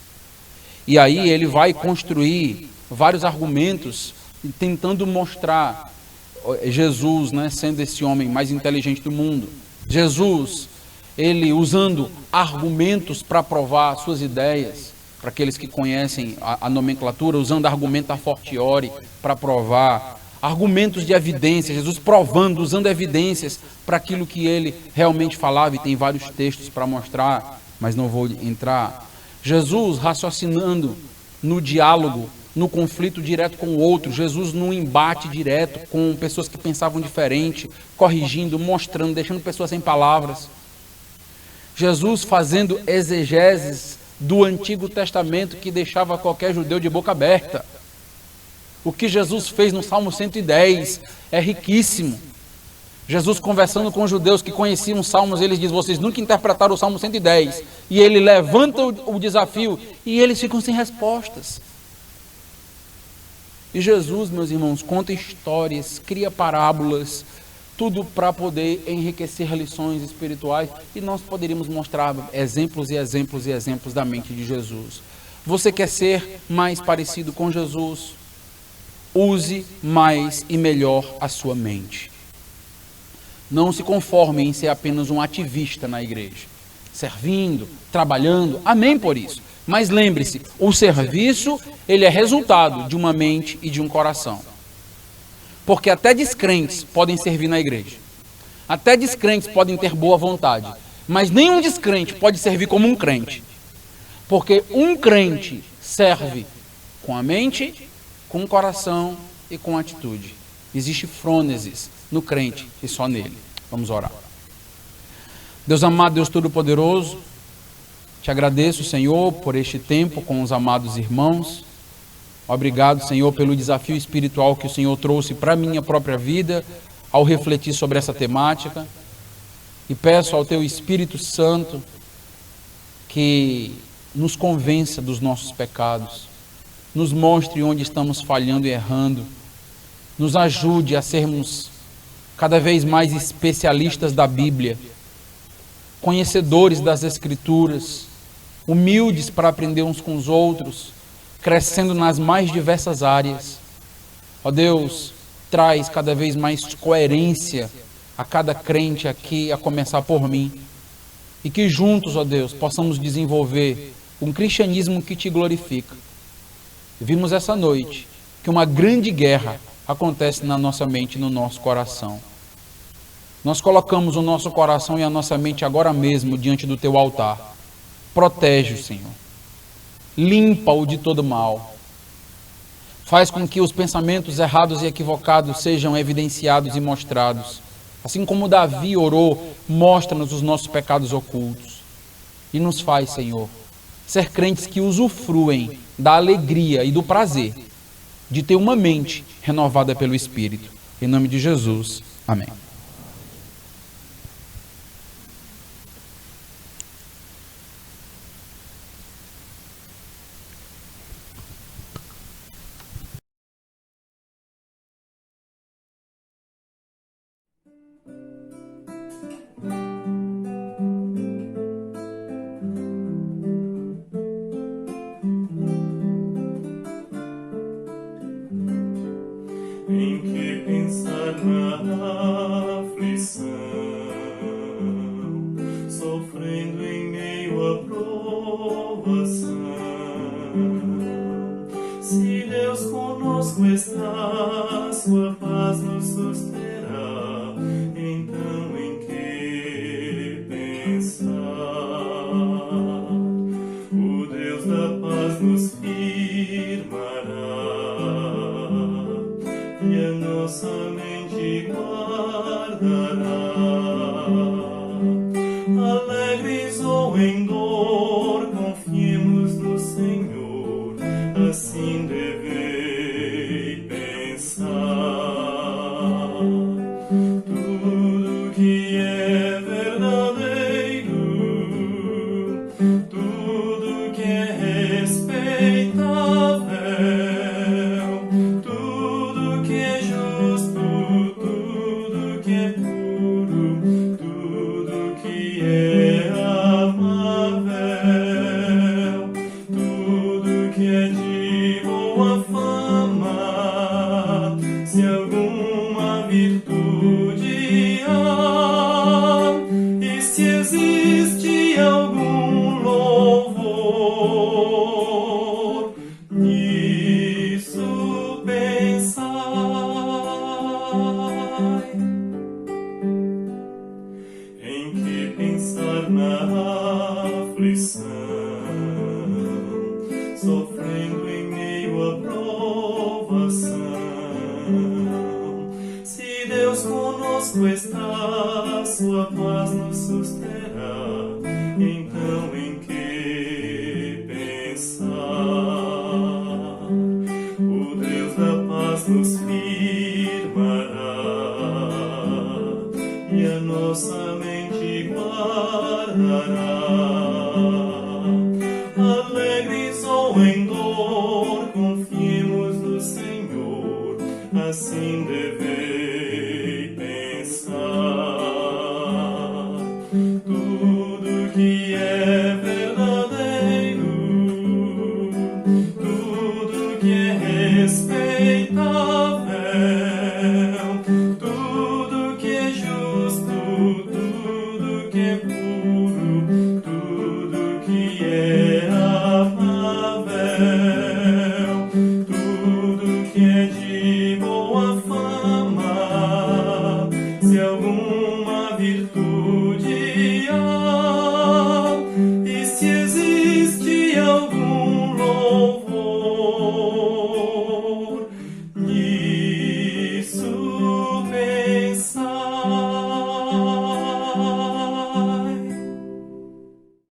E aí ele vai construir vários argumentos tentando mostrar Jesus, né, sendo esse homem mais inteligente do mundo. Jesus, ele usando argumentos para provar suas ideias, para aqueles que conhecem a nomenclatura, usando argumento a fortiori para provar, argumentos de evidência, Jesus provando, usando evidências para aquilo que ele realmente falava, e tem vários textos para mostrar, mas não vou entrar. Jesus raciocinando no diálogo, no conflito direto com o outro, Jesus num embate direto com pessoas que pensavam diferente, corrigindo, mostrando, deixando pessoas sem palavras. Jesus fazendo exegeses do Antigo Testamento que deixava qualquer judeu de boca aberta. O que Jesus fez no Salmo 110 é riquíssimo. Jesus conversando com os judeus que conheciam os Salmos, eles dizem: vocês nunca interpretaram o Salmo 110. E ele levanta o desafio e eles ficam sem respostas. E Jesus, meus irmãos, conta histórias, cria parábolas, tudo para poder enriquecer lições espirituais, e nós poderíamos mostrar exemplos e exemplos e exemplos da mente de Jesus. Você quer ser mais parecido com Jesus? Use mais e melhor a sua mente. Não se conforme em ser apenas um ativista na igreja, servindo, trabalhando, amém por isso. Mas lembre-se, o serviço, ele é resultado de uma mente e de um coração. Porque até descrentes podem servir na igreja. Até descrentes podem ter boa vontade. Mas nenhum descrente pode servir como um crente. Porque um crente serve com a mente, com o coração e com a atitude. Existe frônesis no crente e só nele. Vamos orar. Deus amado, Deus Todo-Poderoso, te agradeço, Senhor, por este tempo com os amados irmãos. Obrigado, Senhor, pelo desafio espiritual que o Senhor trouxe para a minha própria vida ao refletir sobre essa temática. E peço ao Teu Espírito Santo que nos convença dos nossos pecados, nos mostre onde estamos falhando e errando, nos ajude a sermos cada vez mais especialistas da Bíblia, conhecedores das Escrituras, humildes para aprender uns com os outros, crescendo nas mais diversas áreas. Ó Deus, traz cada vez mais coerência a cada crente aqui, a começar por mim. E que juntos, ó Deus, possamos desenvolver um cristianismo que Te glorifica. Vimos essa noite que uma grande guerra acontece na nossa mente e no nosso coração. Nós colocamos o nosso coração e a nossa mente agora mesmo diante do Teu altar. Protege-o, Senhor. Limpa-o de todo mal. Faz com que os pensamentos errados e equivocados sejam evidenciados e mostrados. Assim como Davi orou, mostra-nos os nossos pecados ocultos. E nos faz, Senhor, ser crentes que usufruem da alegria e do prazer de ter uma mente renovada pelo Espírito. Em nome de Jesus. Amém. Em que pensar na aflição, sofrendo em meio à provação. Se Deus conosco está, sua paz nos susterá. Então em que pensar? O Deus da paz nos firmará e a nossa mente guardará. Alegres ou em dor, confiemos no Senhor, assim devei pensar. Tudo que é verdadeiro, tudo que é respeitável, tudo que é justo, tudo que é puro, tudo que é amável, tudo que é de boa fama, se alguma virtude há, e se existe algum louvor, nisso pensai. Em que pensar na aflição, sofrendo em meio à provação. Se Deus conosco está, sua paz nos susterá. Então em que pensar? O Deus da paz nos firmará e a nossa mente guardará.